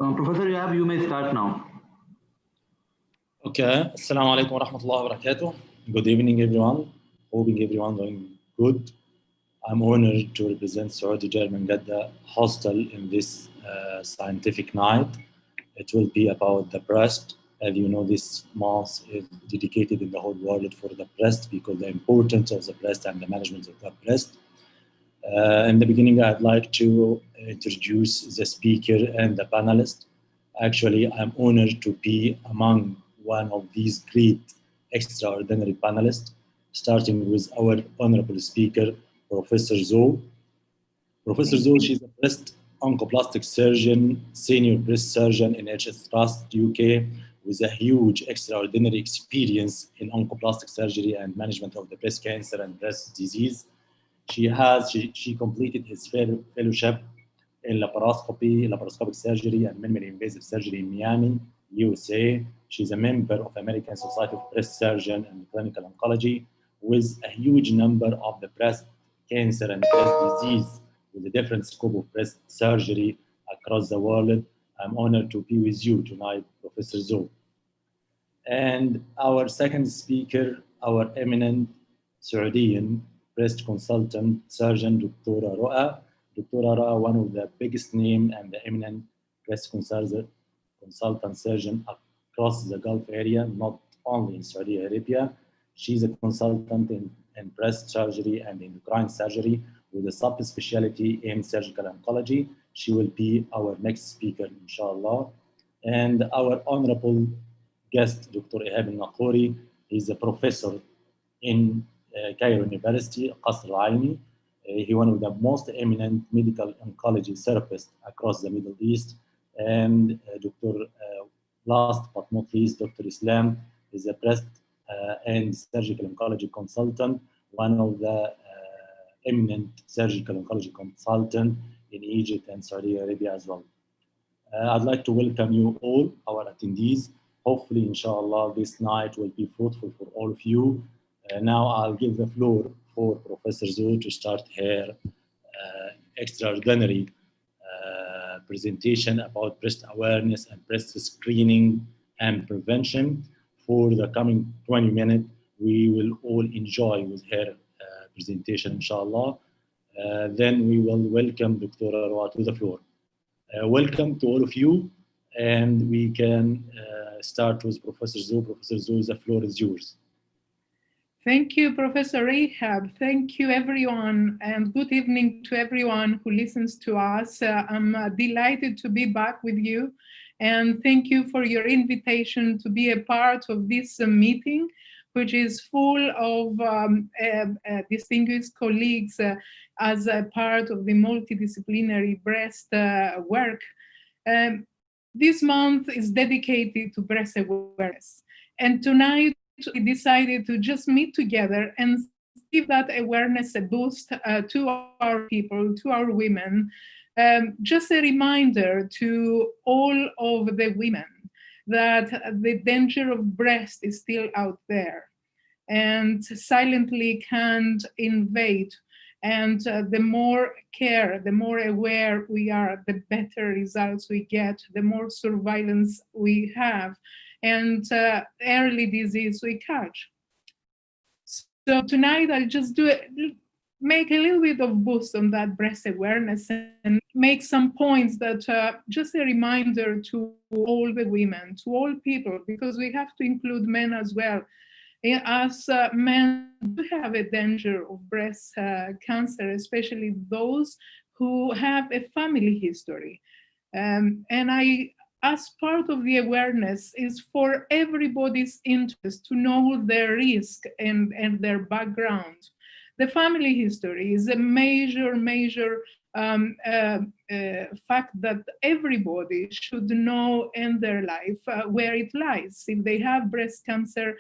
Professor Yab, you may start now. Okay. Assalamu alaikum wa rahmatullahi wa barakatuh. Good evening, everyone. Hoping everyone doing good. I'm honored to represent Saudi German Gadda Hostel in this scientific night. It will be about the breast. As you know, this month is dedicated in the whole world for the breast because the importance of the breast and the management of the breast. In the beginning, I'd like to introduce the speaker and the panelist. Actually, I'm honored to be among one of these great extraordinary panelists, starting with our honorable speaker, Professor Zoe. Professor Zoe, she's a breast oncoplastic surgeon, senior breast surgeon in HS Trust, UK, with a huge extraordinary experience in oncoplastic surgery and management of the breast cancer and breast disease. She completed his fellowship in laparoscopic surgery and minimally invasive surgery in Miami, USA. She's a member of American Society of Breast Surgeons and Clinical Oncology with a huge number of the breast cancer and breast disease with a different scope of breast surgery across the world. I'm honored to be with you tonight, Professor Zoe. And our second speaker, our eminent Saudian breast consultant surgeon, Dr. Roa. Dr. Roa, one of the biggest name and the eminent breast consultant surgeon across the Gulf area, not only in Saudi Arabia. She's a consultant in breast surgery and endocrine surgery with a subspecialty in surgical oncology. She will be our next speaker, inshallah. And our honorable guest, Dr. Ihab al-Naqouri, is a professor in Cairo University, Qasr al-Aini. He's one of the most eminent medical oncology therapists across the Middle East. And last but not least, Dr. Islam is a breast and surgical oncology consultant, one of the eminent surgical oncology consultant in Egypt and Saudi Arabia as well. I'd like to welcome you all, our attendees. Hopefully, inshallah, this night will be fruitful for all of you. Now I'll give the floor for Professor Zoe to start her extraordinary presentation about breast awareness and breast screening and prevention. For the coming 20 minutes, we will all enjoy with her presentation, inshallah. Then we will welcome Dr. Arwa to the floor. Welcome to all of you, and we can start with Professor Zoe. Professor Zoe, the floor is yours. Thank you, Professor Ihab. Thank you, everyone, and good evening to everyone who listens to us. I'm delighted to be back with you, and thank you for your invitation to be a part of this meeting, which is full of distinguished colleagues as a part of the multidisciplinary breast work. This month is dedicated to breast awareness, and tonight we decided to just meet together and give that awareness a boost to our people, to our women. Just a reminder to all of the women that the danger of breast is still out there and silently can't invade. And the more care, the more aware we are, the better results we get, the more surveillance we have, and early disease we catch. So tonight I'll just make a little bit of boost on that breast awareness and make some points that just a reminder to all the women, to all people, because we have to include men as well. As men do have a danger of breast cancer, especially those who have a family history. And as part of the awareness is for everybody's interest to know their risk and their background. The family history is a major fact that everybody should know in their life where it lies. If they have breast cancer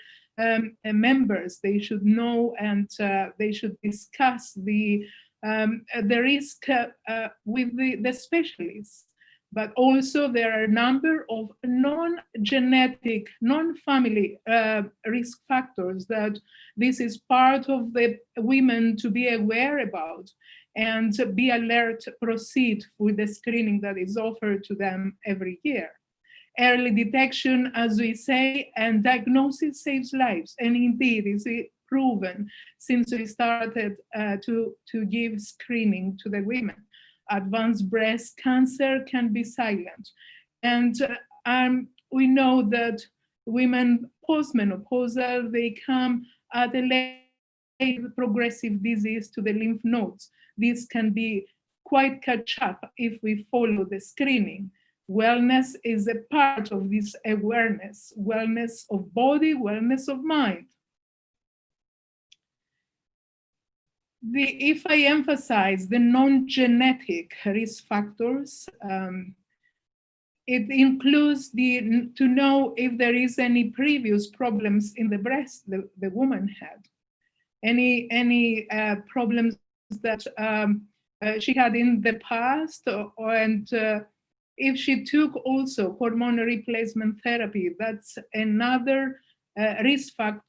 members, they should know, and they should discuss the risk with the specialists. But also there are a number of non-genetic, non-family risk factors that this is part of the women to be aware about. and be alert, proceed with the screening that is offered to them every year. Early detection, as we say, and diagnosis saves lives. And indeed, is proven since we started to give screening to the women. Advanced breast cancer can be silent. And we know that women postmenopausal, they come at a late progressive disease to the lymph nodes. This can be quite catch up if we follow the screening. Wellness is a part of this awareness, wellness of body, wellness of mind. If I emphasize the non-genetic risk factors, it includes to know if there is any previous problems in the breast the woman had, any problems that she had in the past, and if she took also hormone replacement therapy, that's another risk factor.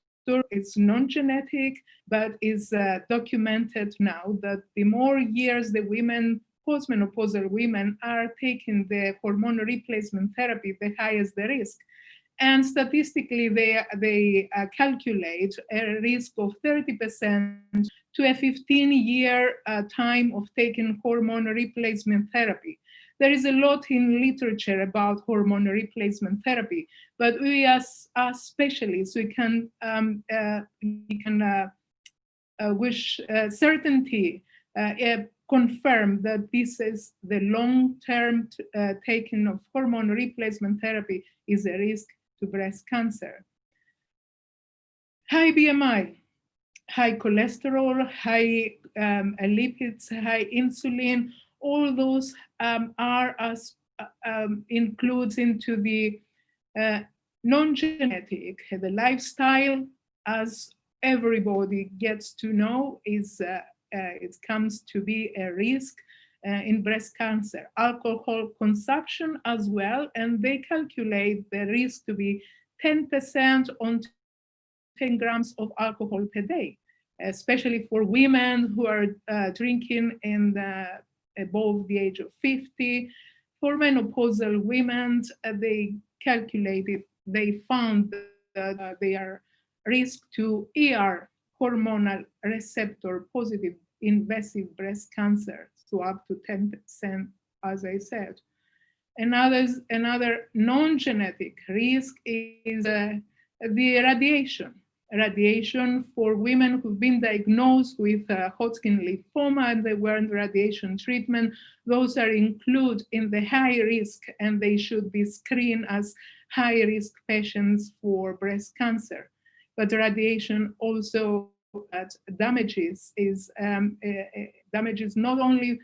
It's non-genetic, but is documented now that the more years the women, postmenopausal women, are taking the hormone replacement therapy, the higher the risk. And statistically, they calculate a risk of 30% to a 15-year time of taking hormone replacement therapy. There is a lot in literature about hormone replacement therapy, but we as specialists, we can wish certainty, confirm that this is the long-term taking of hormone replacement therapy is a risk to breast cancer. High BMI, high cholesterol, high lipids, high insulin, all those are includes into the non-genetic. The lifestyle, as everybody gets to know, is it comes to be a risk in breast cancer. Alcohol consumption as well, and they calculate the risk to be 10% on 10 grams of alcohol per day, especially for women who are drinking in above the age of 50. For menopausal women, they calculated, they found that they are risk to ER, hormonal receptor positive invasive breast cancer, so up to 10%, as I said. Another non-genetic risk is the radiation. Radiation for women who've been diagnosed with Hodgkin lymphoma and they were in radiation treatment, those are included in the high risk and they should be screened as high risk patients for breast cancer. But radiation also damages not only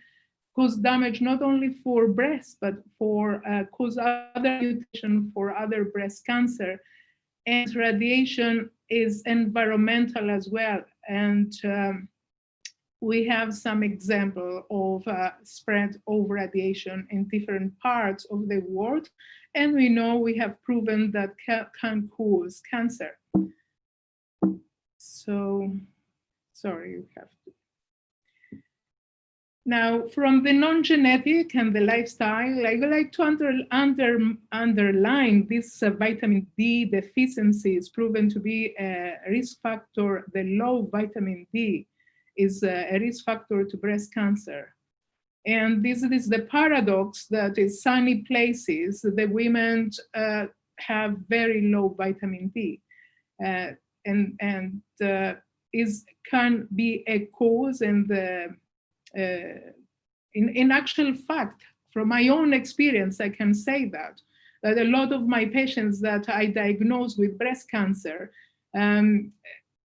cause damage not only for breast, but for cause other mutation for other breast cancer. And radiation is environmental as well. And we have some example of spread of radiation in different parts of the world. And we know we have proven that can cause cancer. So, sorry, you have to. Now, from the non-genetic and the lifestyle, I would like to underline this vitamin D deficiency is proven to be a risk factor. The low vitamin D is a risk factor to breast cancer. And this is the paradox that in sunny places, the women have very low vitamin D. And can be a cause and in actual fact, from my own experience, I can say that a lot of my patients that I diagnosed with breast cancer,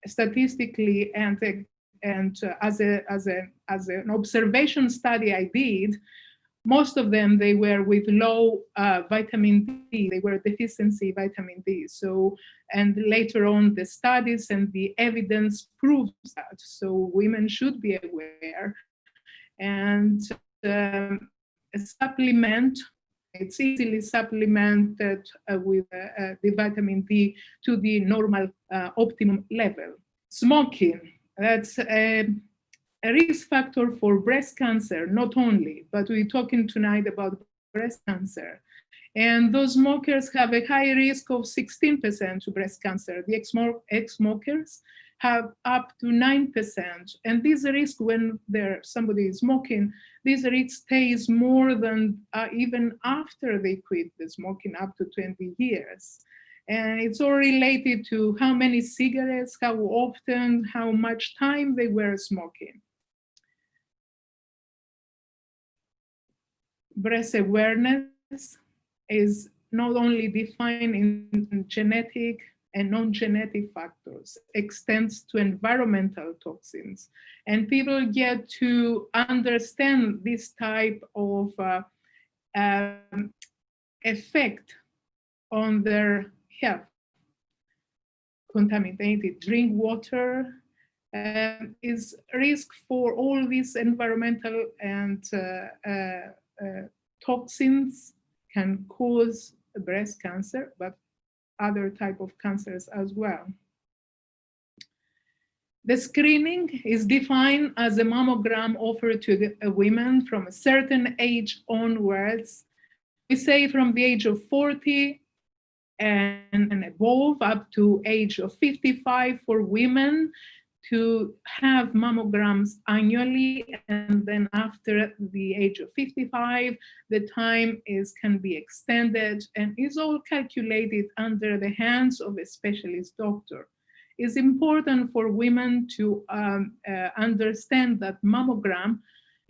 statistically and as an observation study I did, most of them, they were with low vitamin D, they were deficiency vitamin D. So, and later on the studies and the evidence proves that. So women should be aware and supplement, it's easily supplemented with the vitamin D to the normal optimum level. Smoking, that's a risk factor for breast cancer, not only, but we're talking tonight about breast cancer. And those smokers have a high risk of 16% to breast cancer. The ex-smokers have up to 9%. And this risk, when somebody is smoking, this risk stays more than even after they quit the smoking, up to 20 years. And it's all related to how many cigarettes, how often, how much time they were smoking. Breast awareness is not only defined in genetic and non-genetic factors, extends to environmental toxins. And people get to understand this type of effect on their health. Contaminated drink water is risk for all these environmental and toxins can cause breast cancer, but other type of cancers as well. The screening is defined as a mammogram offered to women from a certain age onwards. We say from the age of 40 and above, up to age of 55 for women, to have mammograms annually, and then after the age of 55, the time can be extended, and is all calculated under the hands of a specialist doctor. It's important for women to understand that mammogram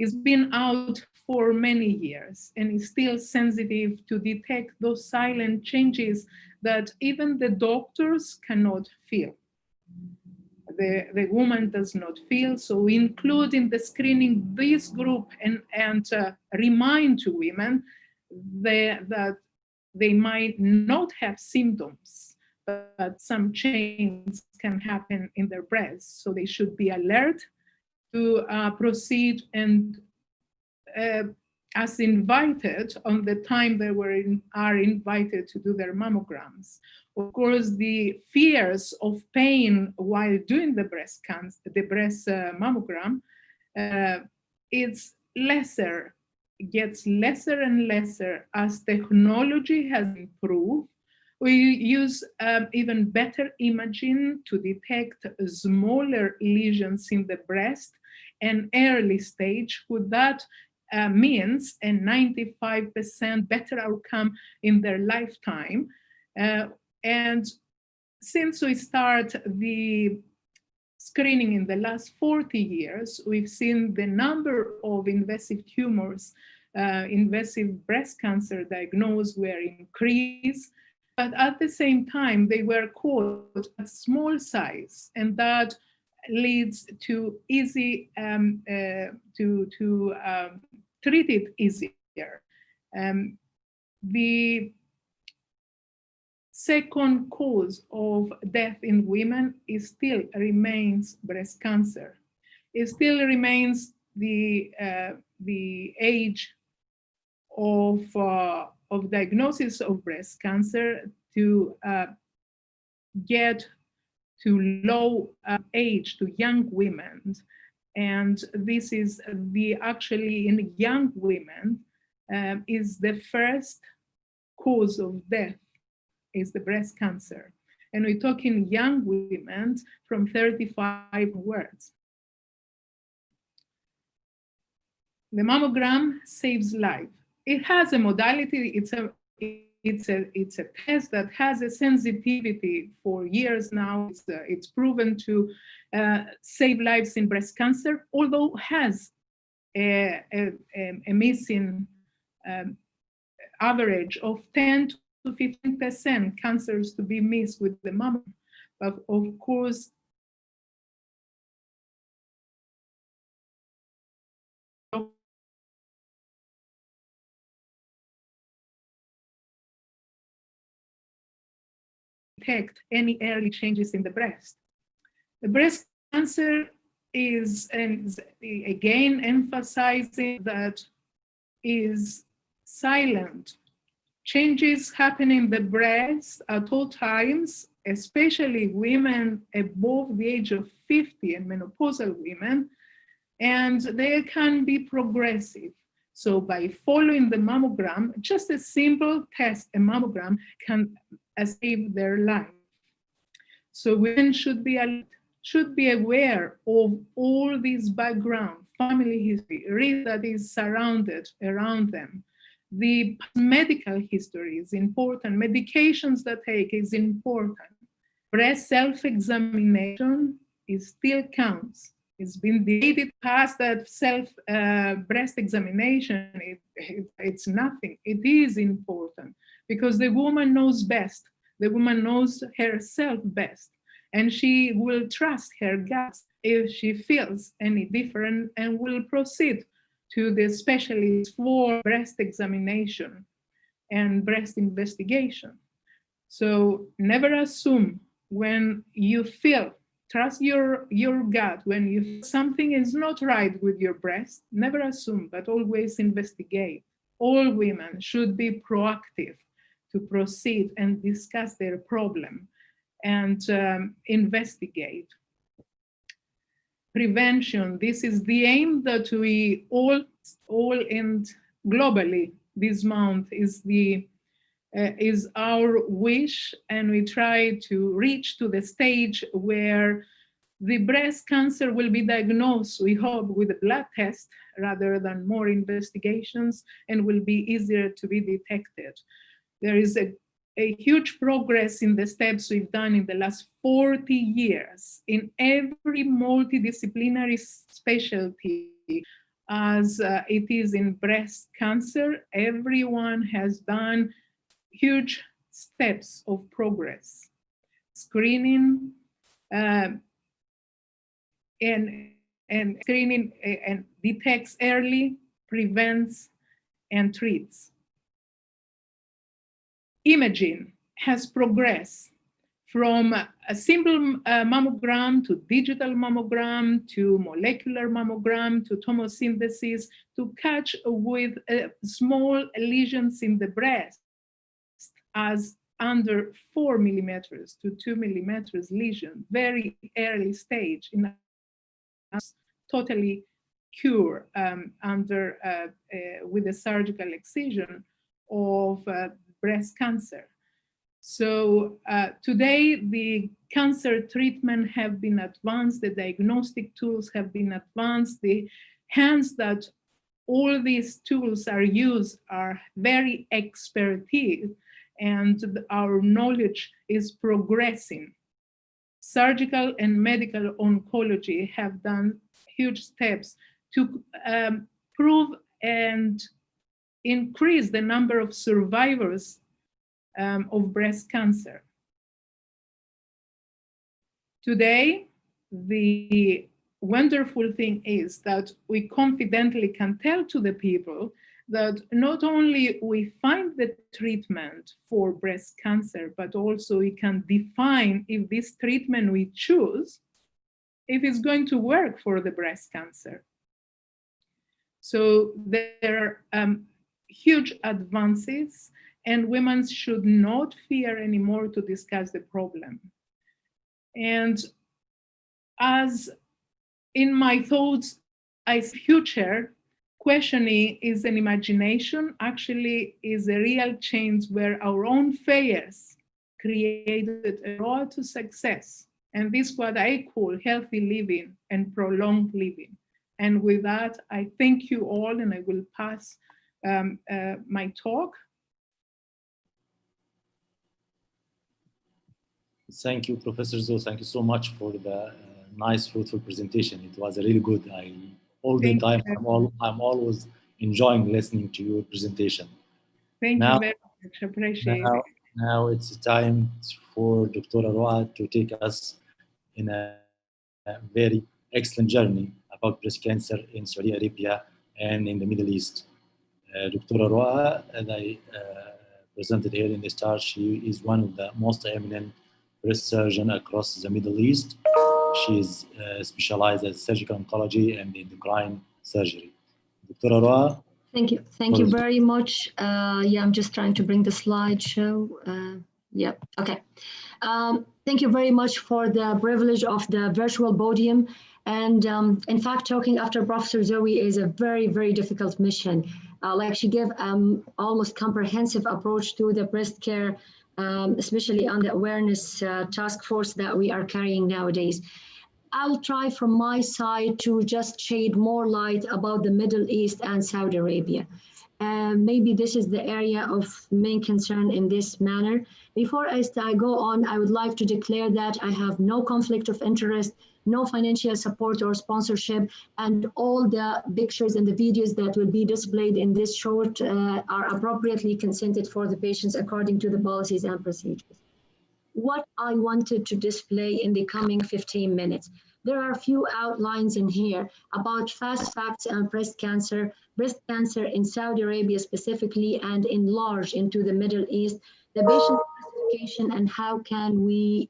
has been out for many years and is still sensitive to detect those silent changes that even the doctors cannot feel. The woman does not feel, so include in the screening this group and remind to women that they might not have symptoms, but some changes can happen in their breasts. So they should be alert to proceed and as invited on the time they are invited to do their mammograms. Of course, the fears of pain while doing the breast mammogram, it's lesser, gets lesser and lesser as technology has improved. We use even better imaging to detect smaller lesions in the breast and early stage. With that means a 95% better outcome in their lifetime. And since we start the screening in the last 40 years, we've seen the number of invasive tumors, invasive breast cancer diagnosed were increased, but at the same time, they were caught at small size, and that leads to easy, treat it easier. The second cause of death in women still remains breast cancer. It still remains the age of diagnosis of breast cancer to get to low age, to young women. And this is actually in young women is the first cause of death, is the breast cancer. And we're talking young women from 35 onwards. The mammogram saves life. It has a modality, it's a test that has a sensitivity for years now. It's proven to save lives in breast cancer, although has a missing average of 10 to 15% cancers to be missed with the mammogram. But of course, detect any early changes in the breast. The breast cancer is, and again emphasizing that, is silent. Changes happen in the breast at all times, especially women above the age of 50 and menopausal women. and they can be progressive. So by following the mammogram, just a simple test, a mammogram, can save their life. So women should be aware of all these background, family history, risk that is surrounded around them. The medical history is important. Medications that take is important. Breast self-examination still counts. It's been debated past that breast examination, it's nothing. It is important because the woman knows best. The woman knows herself best, and she will trust her gut if she feels any different and will proceed to the specialist for breast examination and breast investigation. So never assume when you feel, trust your gut. When you feel something is not right with your breast, never assume, but always investigate. All women should be proactive to proceed and discuss their problem and investigate. Prevention, this is the aim that we all and globally this month is our wish, and we try to reach to the stage where the breast cancer will be diagnosed, we hope, with a blood test rather than more investigations, and will be easier to be detected. There is a huge progress in the steps we've done in the last 40 years in every multidisciplinary specialty, as it is in breast cancer. Everyone has done huge steps of progress. Screening and screening and detects early, prevents, and treats. Imaging has progressed from a simple mammogram to digital mammogram to molecular mammogram to tomosynthesis to catch with small lesions in the breast as under 4 millimeters to 2 millimeters lesion, very early stage, in totally cure with a surgical excision of breast cancer. So today the cancer treatment have been advanced, the diagnostic tools have been advanced, the hands that all these tools are used are very expertise, and our knowledge is progressing. Surgical and medical oncology have done huge steps to prove and increase the number of survivors of breast cancer. Today, the wonderful thing is that we confidently can tell to the people that not only we find the treatment for breast cancer, but also we can define if this treatment we choose, if it's going to work for the breast cancer. So there are huge advances, and women should not fear anymore to discuss the problem. And as in my thoughts, I see future, questioning is an imagination, actually is a real change where our own fears created a road to success. And this is what I call healthy living and prolonged living. And with that, I thank you all, and I will pass my talk. Thank you, Professor Zoe. Thank you so much for the nice, fruitful presentation. It was really good. I'm always enjoying listening to your presentation. Thank you very much. Appreciate it. Now it's time for Dr. Roa to take us in a very excellent journey about breast cancer in Saudi Arabia and in the Middle East. Dr. Roa, as I presented here in the start, she is one of the most eminent breast surgeons across the Middle East. She is specialized in surgical oncology and endocrine surgery. Dr. Roa. Thank you. Thank you very much. Yeah, I'm just trying to bring the slideshow. Yeah, okay. Thank you very much for the privilege of the virtual podium. And in fact, talking after Professor Zoe is a very, very difficult mission. Like she gave almost comprehensive approach to the breast care, especially on the awareness task force that we are carrying nowadays. I'll try from my side to just shed more light about the Middle East and Saudi Arabia. Maybe this is the area of main concern in this manner. Before I go on, I would like to declare that I have no conflict of interest, no financial support or sponsorship, and all the pictures and the videos that will be displayed in this short are appropriately consented for the patients according to the policies and procedures. What I wanted to display in the coming 15 minutes. There are a few outlines in here about fast facts on breast cancer in Saudi Arabia specifically, and enlarge into the Middle East, the patient classification, and how can we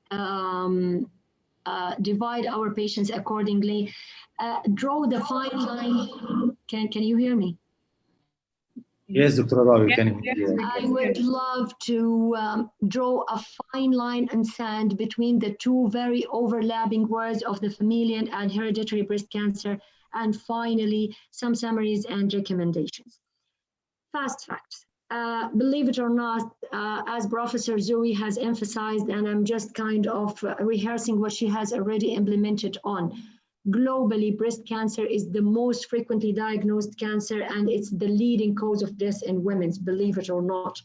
divide our patients accordingly. Draw the fine line. Can you hear me? Yes, Dr. Rawi, can Yes, you? I would love to draw a fine line and sand between the two very overlapping words of the familial and hereditary breast cancer, and finally some summaries and recommendations. Fast facts. Believe it or not, as Professor Zoe has emphasized, and I'm just kind of rehearsing what she has already implemented on. Globally, breast cancer is the most frequently diagnosed cancer, and it's the leading cause of death in women, believe it or not.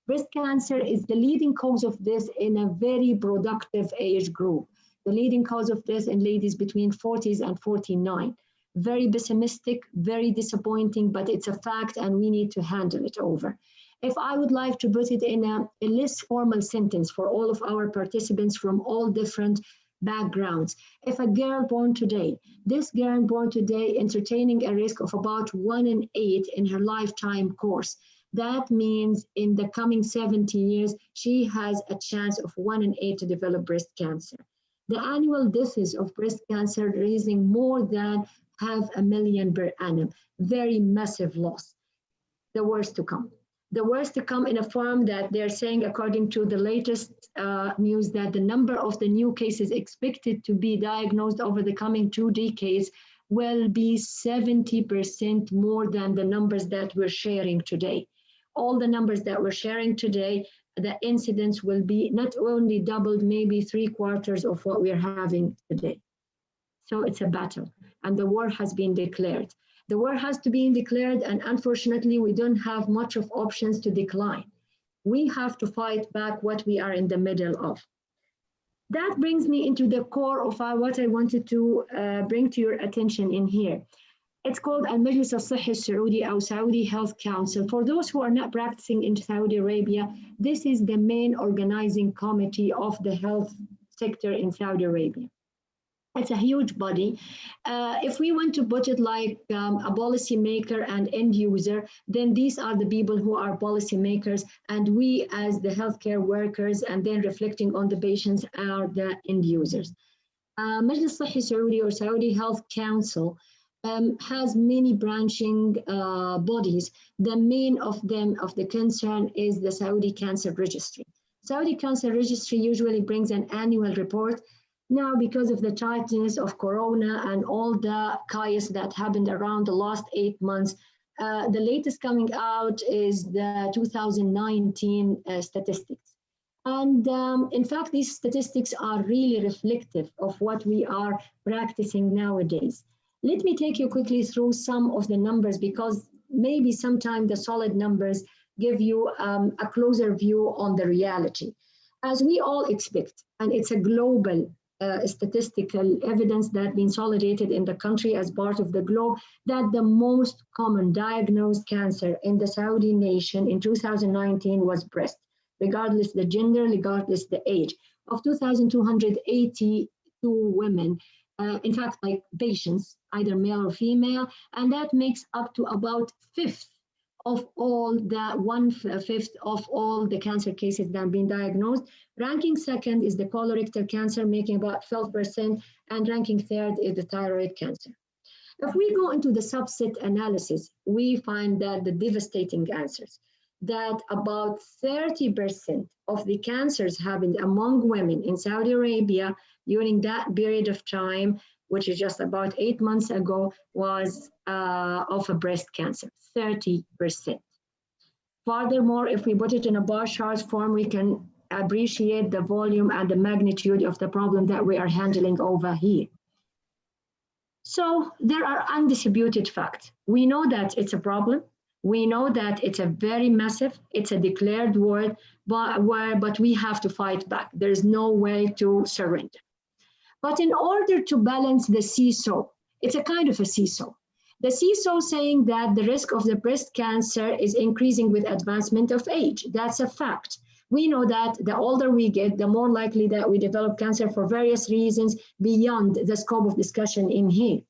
Breast cancer is the leading cause of death in a very productive age group. The leading cause of death in ladies between 40s and 49. Very pessimistic, very disappointing, but it's a fact and we need to handle it over. If I would like to put it in a less formal sentence for all of our participants from all different backgrounds. If a girl born today, this girl born today entertaining a risk of about 1 in 8 in her lifetime course, that means in the coming 70 years, she has a chance of 1 in 8 to develop breast cancer. The annual deaths of breast cancer raising more than 500,000 per annum. Very massive loss. The worst to come. The worst to come in a form that they're saying, according to the latest news, that the number of the new cases expected to be diagnosed over the coming 2 decades will be 70% more than the numbers that we're sharing today. All the numbers that we're sharing today, the incidence will be not only doubled, maybe 3/4 of what we're having today. So it's a battle, and the war has been declared. The war has to be declared, and unfortunately, we don't have much of options to decline. We have to fight back what we are in the middle of. That brings me into the core of what I wanted to bring to your attention in here. It's called Al-Majlis Al-Sihhi Al-Saudi, or Saudi Health Council. For those who are not practicing in Saudi Arabia, this is the main organizing committee of the health sector in Saudi Arabia. It's a huge body. If we want to put it like a policy maker and end user, then these are the people who are policy makers, and we as the healthcare workers, and then reflecting on the patients, are the end users. Majlis Sihhi Saudi, or Saudi Health Council, has many branching bodies. The main of them of the concern is the Saudi Cancer Registry. Saudi Cancer Registry usually brings an annual report. Now, because of the tightness of Corona and all the chaos that happened around the last 8 months, the latest coming out is the 2019 statistics. And in fact, these statistics are really reflective of what we are practicing nowadays. Let me take you quickly through some of the numbers, because maybe sometimes the solid numbers give you a closer view on the reality. As we all expect, and it's a global statistical evidence that been consolidated in the country as part of the globe, that the most common diagnosed cancer in the Saudi nation in 2019 was breast, regardless the gender, regardless the age. Of 2,282 women, in fact, like patients, either male or female, and that makes up to about 1/5 of all the 1/5 of all the cancer cases that have been diagnosed. Ranking second is the colorectal cancer, making about 12%, and ranking third is the thyroid cancer. If we go into the subset analysis, we find that the devastating answers, that about 30% of the cancers happened among women in Saudi Arabia during that period of time, which is just about 8 months ago, was of a breast cancer, 30%. Furthermore, if we put it in a bar chart form, we can appreciate the volume and the magnitude of the problem that we are handling over here. So there are undisputed facts. We know that it's a problem. We know that it's a very massive, it's a declared war, but we have to fight back. There's no way to surrender. But in order to balance the seesaw, it's a kind of a seesaw. The seesaw saying that the risk of the breast cancer is increasing with advancement of age. That's a fact. We know that the older we get, the more likely that we develop cancer for various reasons beyond the scope of discussion in here.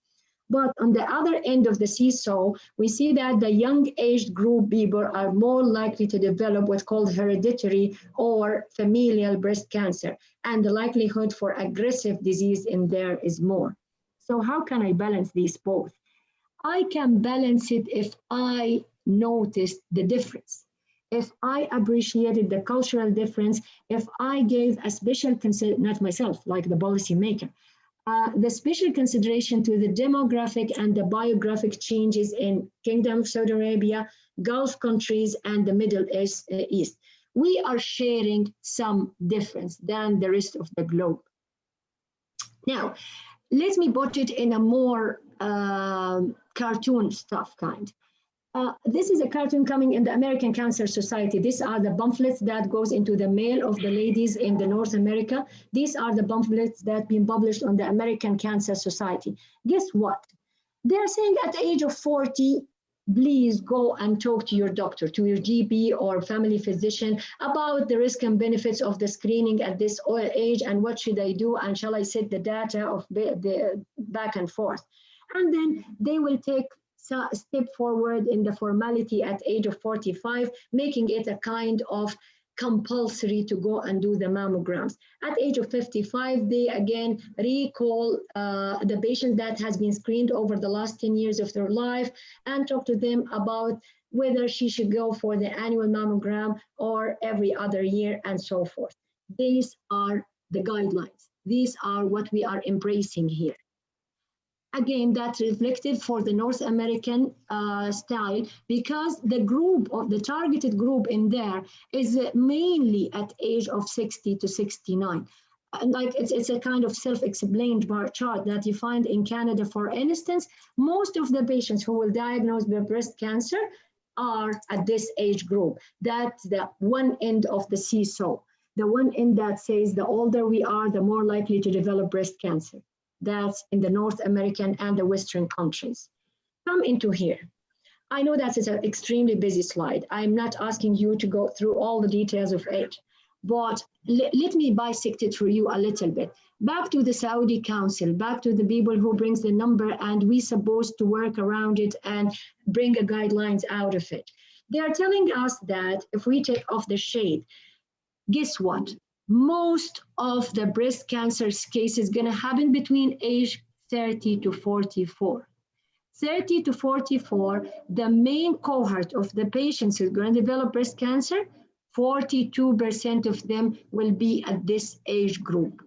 But on the other end of the seesaw, we see that the young aged group people are more likely to develop what's called hereditary or familial breast cancer, and the likelihood for aggressive disease in there is more. So how can I balance these both? I can balance it if I noticed the difference, if I appreciated the cultural difference, if I gave a special consideration, not myself, like the policymaker, the special consideration to the demographic and the biographic changes in Kingdom of Saudi Arabia, Gulf countries, and the Middle East. We are sharing some difference than the rest of the globe. Now, let me put it in a more cartoon stuff kind. This is a cartoon coming in the American Cancer Society. These are the pamphlets that goes into the mail of the ladies in the North America. These are the pamphlets that have been published on the American Cancer Society. Guess what? They're saying at the age of 40, please go and talk to your doctor, to your GP or family physician about the risk and benefits of the screening at this age and what should I do and shall I set the data of the back and forth. And then they will take a step forward in the formality at age of 45, making it a kind of compulsory to go and do the mammograms. At age of 55, they again recall the patient that has been screened over the last 10 years of their life and talk to them about whether she should go for the annual mammogram or every other year and so forth. These are the guidelines. These are what we are embracing here. Again, that's reflective for the North American style because the group of the targeted group in there is mainly at age of 60 to 69. Like it's a kind of self-explained bar chart that you find in Canada, for instance. Most of the patients who will diagnose with breast cancer are at this age group. That's the one end of the seesaw. The one end that says the older we are, the more likely to develop breast cancer. That's in the North American and the Western countries. Come into here. I know that is an extremely busy slide. I'm not asking you to go through all the details of age, but let me bisect it for you a little bit. Back to the Saudi Council, back to the people who brings the number and we supposed to work around it and bring a guidelines out of it. They are telling us that if we take off the shade, guess what? Most of the breast cancer cases going to happen between age 30 to 44. 30 to 44, the main cohort of the patients who are going to develop breast cancer, 42% of them will be at this age group.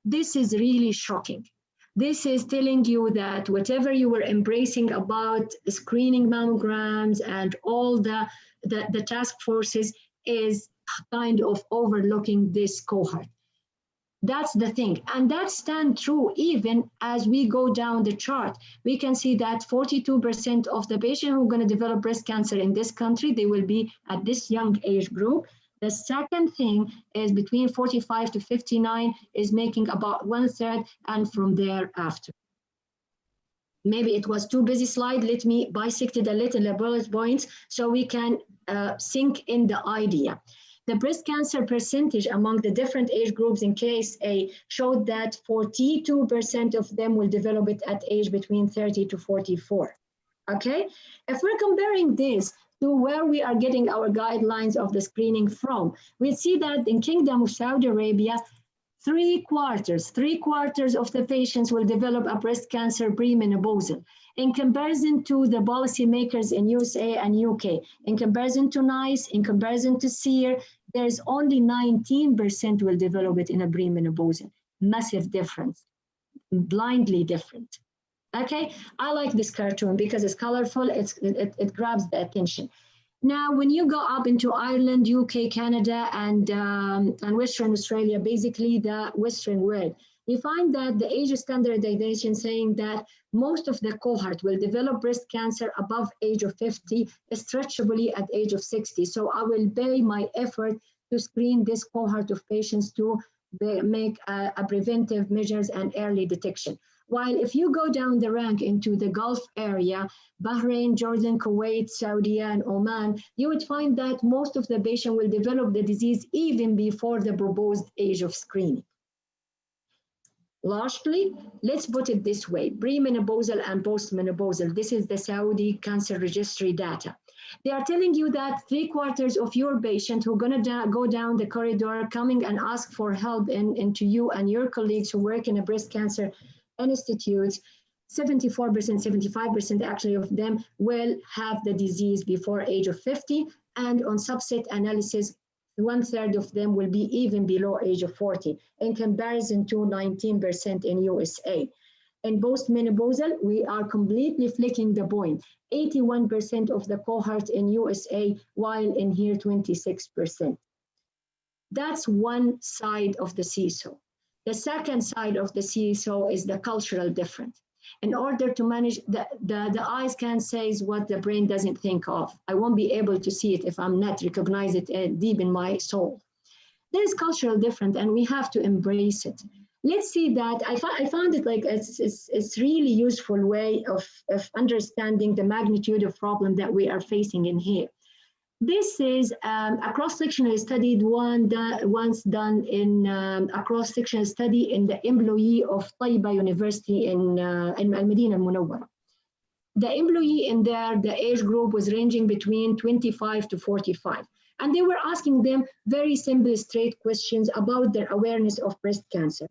This is really shocking. This is telling you that whatever you were embracing about screening mammograms and all the task forces is kind of overlooking this cohort. That's the thing. And that stands true even as we go down the chart. We can see that 42% of the patients who are going to develop breast cancer in this country, they will be at this young age group. The second thing is between 45 to 59 is making about 1/3 and from there after. Maybe it was too busy slide. Let me bisect it a little bullet points so we can sink in the idea. The breast cancer percentage among the different age groups in case A showed that 42% of them will develop it at age between 30 to 44. Okay, if we're comparing this to where we are getting our guidelines of the screening from, we see that in Kingdom of Saudi Arabia, three quarters of the patients will develop a breast cancer premenopausal. In comparison to the policymakers in USA and UK, in comparison to NICE, in comparison to SEER, there's only 19% will develop it in a premenopausal. Massive difference. blindly different. Okay, I like this cartoon because it's colorful, it grabs the attention. Now, when you go up into Ireland, UK, Canada, and Western Australia, basically the Western world, you find that the age standardization saying that most of the cohort will develop breast cancer above age of 50, stretchably at age of 60. So I will pay my effort to screen this cohort of patients to make a preventive measures and early detection. While if you go down the rank into the Gulf area, Bahrain, Jordan, Kuwait, Saudi, and Oman, you would find that most of the patient will develop the disease even before the proposed age of screening. Lastly, let's put it this way, premenopausal and postmenopausal. This is the Saudi Cancer Registry data. They are telling you that 3/4 of your patients who are going to go down the corridor coming and ask for help into you and your colleagues who work in a breast cancer institutes, 74%, 75% actually of them will have the disease before age of 50. And on subset analysis, 1/3 of them will be even below age of 40 in comparison to 19% in USA. In postmenopausal, we are completely flicking the point. 81% of the cohort in USA, while in here 26%. That's one side of the seesaw. The second side of the seesaw is the cultural difference. In order to manage, the eyes can say what the brain doesn't think of. I won't be able to see it if I'm not recognize it deep in my soul. There is cultural difference and we have to embrace it. Let's see that, I found it like it's really useful way of understanding the magnitude of problem that we are facing in here. This is a cross-sectional study once done in a cross-sectional study in the employee of Taiba University in Al-Madinah Al-Munawwara. The employee in there, the age group was ranging between 25 to 45. And they were asking them very simple, straight questions about their awareness of breast cancer.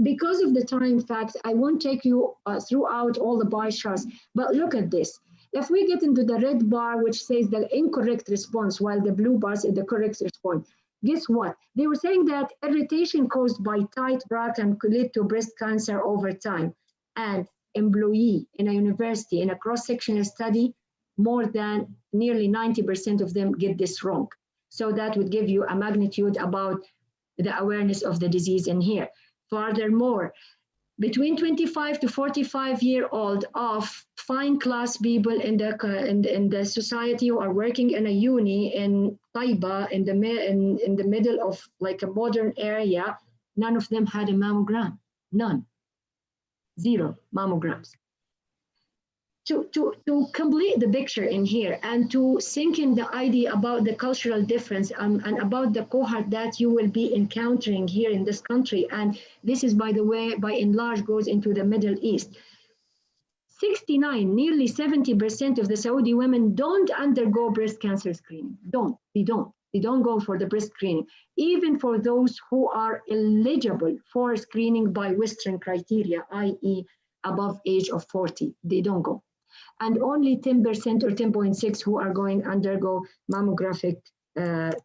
Because of the time fact, I won't take you throughout all the bar charts, but look at this. If we get into the red bar, which says the incorrect response, while the blue bars is the correct response, guess what? They were saying that irritation caused by tight bra can lead to breast cancer over time. And employee in a university, in a cross-sectional study, more than nearly 90% of them get this wrong. So that would give you a magnitude about the awareness of the disease in here. Furthermore, between 25 to 45-year-old of fine class people in the society who are working in a uni in Taiba, in the middle of like a modern area, none of them had a mammogram, none, 0 mammograms. To complete the picture in here and to sink in the idea about the cultural difference and about the cohort that you will be encountering here in this country, and this is, by the way, by and large goes into the Middle East. 69, nearly 70% of the Saudi women don't undergo breast cancer screening. They don't go for the breast screening. Even for those who are eligible for screening by Western criteria, i.e. above age of 40, they don't go. And only 10% or 10.6 who are going undergo mammographic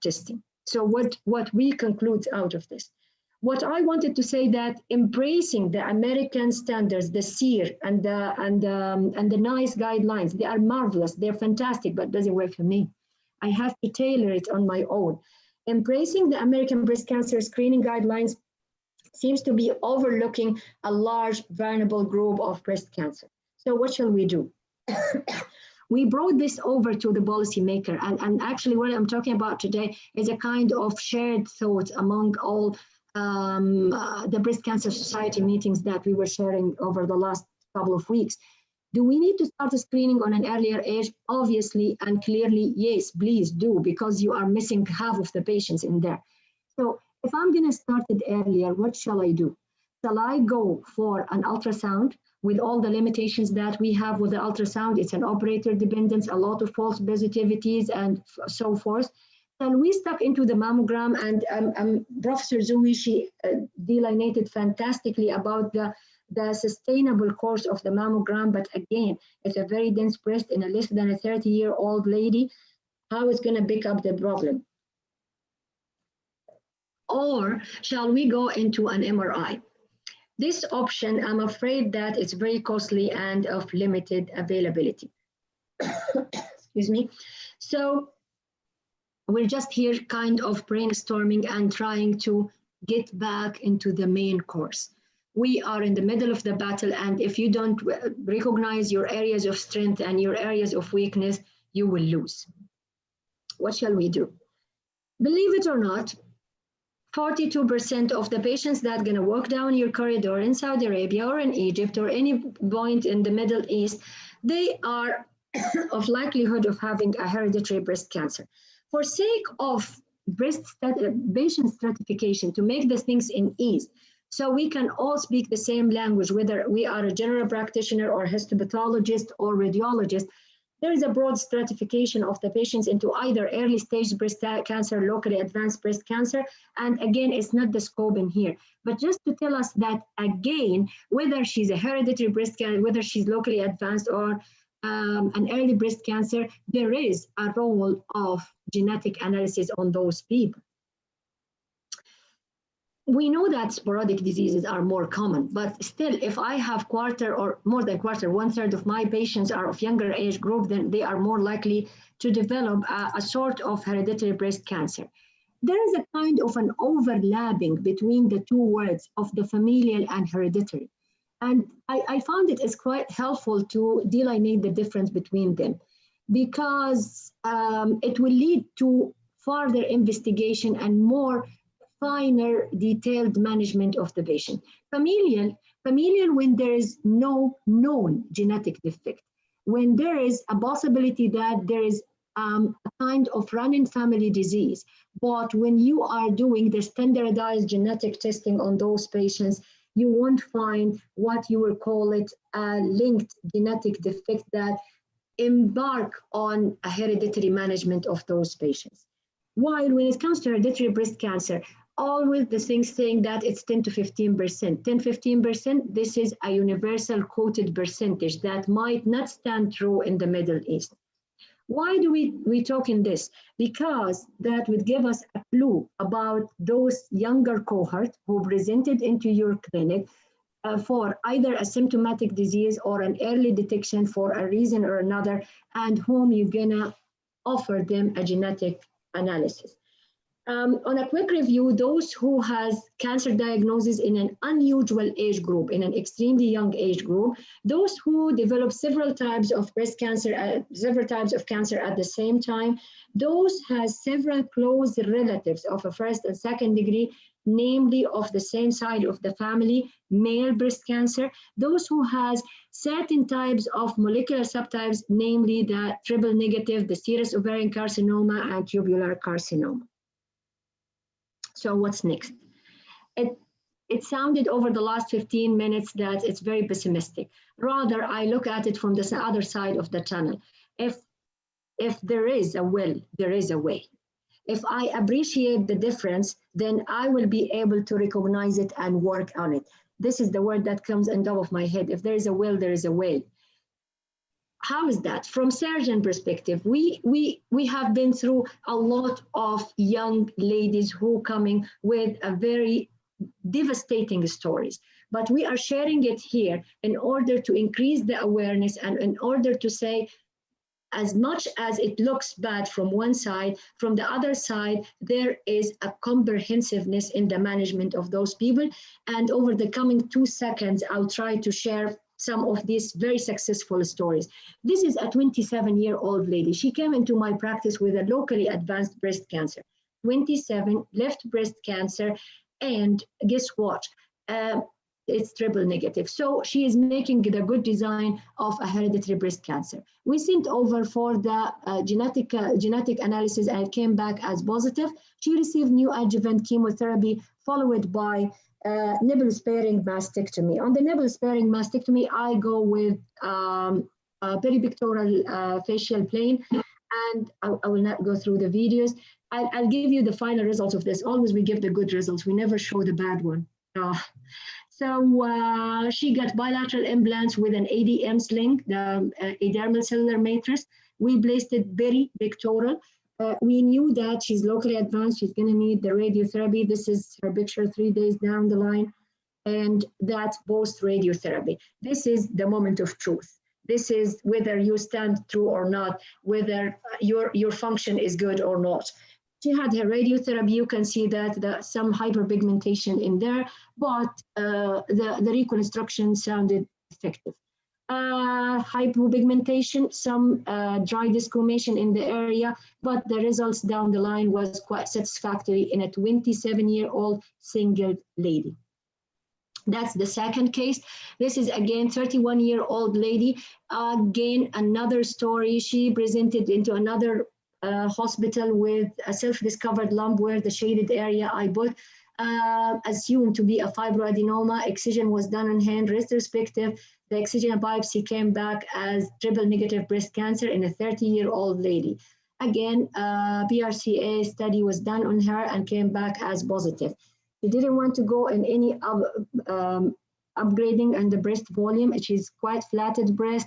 testing. So what we conclude out of this? What I wanted to say that embracing the American standards, the SEER and the NICE guidelines, they are marvelous, they're fantastic, but it doesn't work for me. I have to tailor it on my own. Embracing the American breast cancer screening guidelines seems to be overlooking a large vulnerable group of breast cancer. So what shall we do? We brought this over to the policymaker, and actually what I'm talking about today is a kind of shared thought among all the Breast Cancer Society meetings that we were sharing over the last couple of weeks. Do we need to start screening on an earlier age? Obviously and clearly, yes, please do, because you are missing half of the patients in there. So if I'm going to start it earlier, what shall I do? Shall I go for an ultrasound with all the limitations that we have with the ultrasound? It's an operator dependence, a lot of false positivities and so forth. Then we stuck into the mammogram, and Professor Zoui, she delineated fantastically about the sustainable course of the mammogram. But again, it's a very dense breast in a less than a 30-year-old lady. How is going to pick up the problem? Or shall we go into an MRI? This option, I'm afraid that it's very costly and of limited availability. Excuse me. So we're just here kind of brainstorming and trying to get back into the main course. We are in the middle of the battle, and if you don't recognize your areas of strength and your areas of weakness, you will lose. What shall we do? Believe it or not, 42% of the patients that are going to walk down your corridor in Saudi Arabia or in Egypt or any point in the Middle East, they are of likelihood of having a hereditary breast cancer. For sake of patient stratification, to make the things in ease, so we can all speak the same language, whether we are a general practitioner or histopathologist or radiologist, there is a broad stratification of the patients into either early stage breast cancer, locally advanced breast cancer. And again, it's not the scope in here, but just to tell us that again, whether she's a hereditary breast cancer, whether she's locally advanced or an early breast cancer, there is a role of genetic analysis on those people. We know that sporadic diseases are more common, but still, if I have quarter or more than quarter, 1/3 of my patients are of younger age group, then they are more likely to develop a sort of hereditary breast cancer. There is a kind of an overlapping between the two words of the familial and hereditary. And I found it is quite helpful to delineate the difference between them, because it will lead to further investigation and more finer, detailed management of the patient. Familial, when there is no known genetic defect, when there is a possibility that there is a kind of run-in family disease, but when you are doing the standardized genetic testing on those patients, you won't find what you will call it a linked genetic defect that embark on a hereditary management of those patients. While when it comes to hereditary breast cancer, always the thing saying that it's 10 to 15%. 10, 15%, this is a universal quoted percentage that might not stand true in the Middle East. Why do we talk in this? Because that would give us a clue about those younger cohort who presented into your clinic for either a symptomatic disease or an early detection for a reason or another, and whom you're gonna offer them a genetic analysis. On a quick review, those who has cancer diagnosis in an unusual age group, in an extremely young age group, those who develop several types of breast cancer, several types of cancer at the same time, those has several close relatives of a first and second degree, namely of the same side of the family, male breast cancer, those who has certain types of molecular subtypes, namely the triple negative, the serous ovarian carcinoma, and tubular carcinoma. So what's next? It sounded over the last 15 minutes that it's very pessimistic. Rather, I look at it from the other side of the tunnel. If there is a will, there is a way. If I appreciate the difference, then I will be able to recognize it and work on it. This is the word that comes on top of my head. If there is a will, there is a way. How is that? From surgeon perspective, we have been through a lot of young ladies who coming with a very devastating stories, but we are sharing it here in order to increase the awareness and in order to say, as much as it looks bad from one side, from the other side, there is a comprehensiveness in the management of those people. And over the coming 2 seconds, I'll try to share some of these very successful stories. This is a 27-year-old lady. She came into my practice with a locally advanced breast cancer, 27, left breast cancer, and guess what? It's triple negative. So she is making the good design of a hereditary breast cancer. We sent over for the genetic analysis, and it came back as positive. She received neoadjuvant chemotherapy followed by nipple-sparing mastectomy. On the nipple-sparing mastectomy, I go with peripectoral facial plane, and I will not go through the videos. I'll give you the final results of this. Always we give the good results. We never show the bad one. So she got bilateral implants with an ADM sling, the epidermal cellular matrix. We placed it peripectoral. We knew that she's locally advanced. She's going to need the radiotherapy. This is her picture 3 days down the line. and that's post radiotherapy. This is the moment of truth. This is whether you stand true or not, whether your function is good or not. She had her radiotherapy. You can see that some hyperpigmentation in there, but the reconstruction sounded effective. Hypopigmentation, some dry desquamation in the area, but the results down the line was quite satisfactory in a 27-year-old single lady. That's the second case. This is again 31-year-old lady. Again, another story. She presented into another hospital with a self-discovered lump where the shaded area I put assumed to be a fibroadenoma. Excision was done on hand, retrospective. The excision biopsy came back as triple negative breast cancer in a 30-year-old lady. Again, BRCA study was done on her and came back as positive. She didn't want to go in any upgrading and the breast volume. She's quite flatted breast,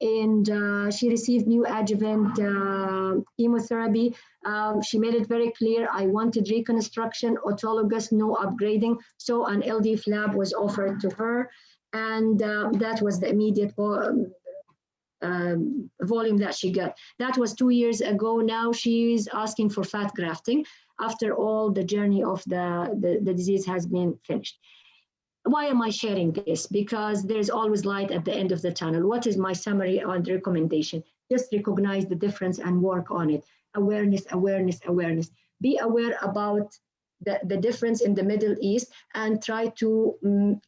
and she received neoadjuvant chemotherapy. She made it very clear, I wanted reconstruction, autologous, no upgrading. So an LD flap was offered to her, and that was the immediate volume that she got. That was 2 years ago. Now she is asking for fat grafting after all the journey of the disease has been finished. Why am I sharing this? Because there's always light at the end of the tunnel. What is my summary and recommendation? Just recognize the difference and work on it. Awareness, awareness, awareness. Be aware about the difference in the Middle East and try to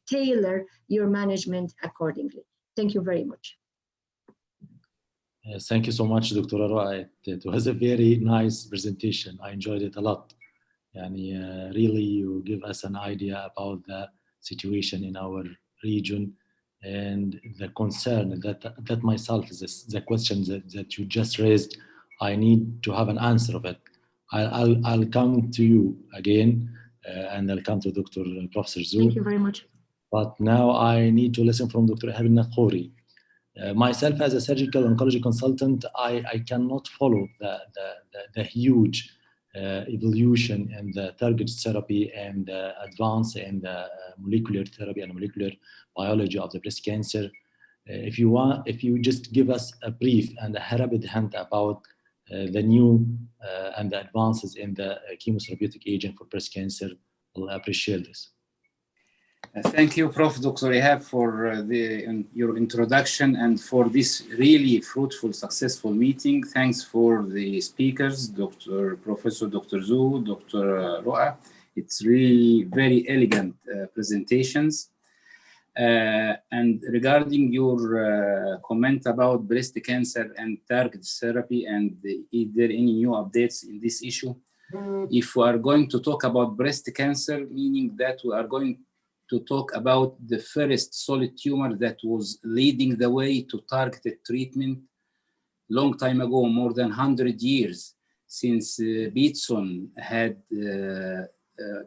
tailor your management accordingly. Thank you very much. Thank you so much, Dr. Roa. It was a very nice presentation. I enjoyed it a lot. Really, you give us an idea about the situation in our region and the concern that myself is the question that you just raised. I need to have an answer of it. I'll come to you again, and I'll come to Professor Zou. Thank you very much. But now I need to listen from Dr. Ihab Al-Nakouri. Myself, as a surgical oncology consultant, I cannot follow the huge evolution in the targeted therapy and advance in the molecular therapy and molecular biology of the breast cancer. If you just give us a brief and a rapid hint about the new and the advances in the chemotherapeutic agent for breast cancer, I'll appreciate this. Thank you, Prof. Dr. Ihab, for your introduction and for this really fruitful, successful meeting. Thanks for the speakers, Professor Dr. Zou, Dr. Roa. It's really very elegant presentations. And regarding your comment about breast cancer and targeted therapy, and is there any new updates in this issue? If we are going to talk about breast cancer, meaning that we are going to talk about the first solid tumor that was leading the way to targeted treatment long time ago, more than 100 years, since Beatson had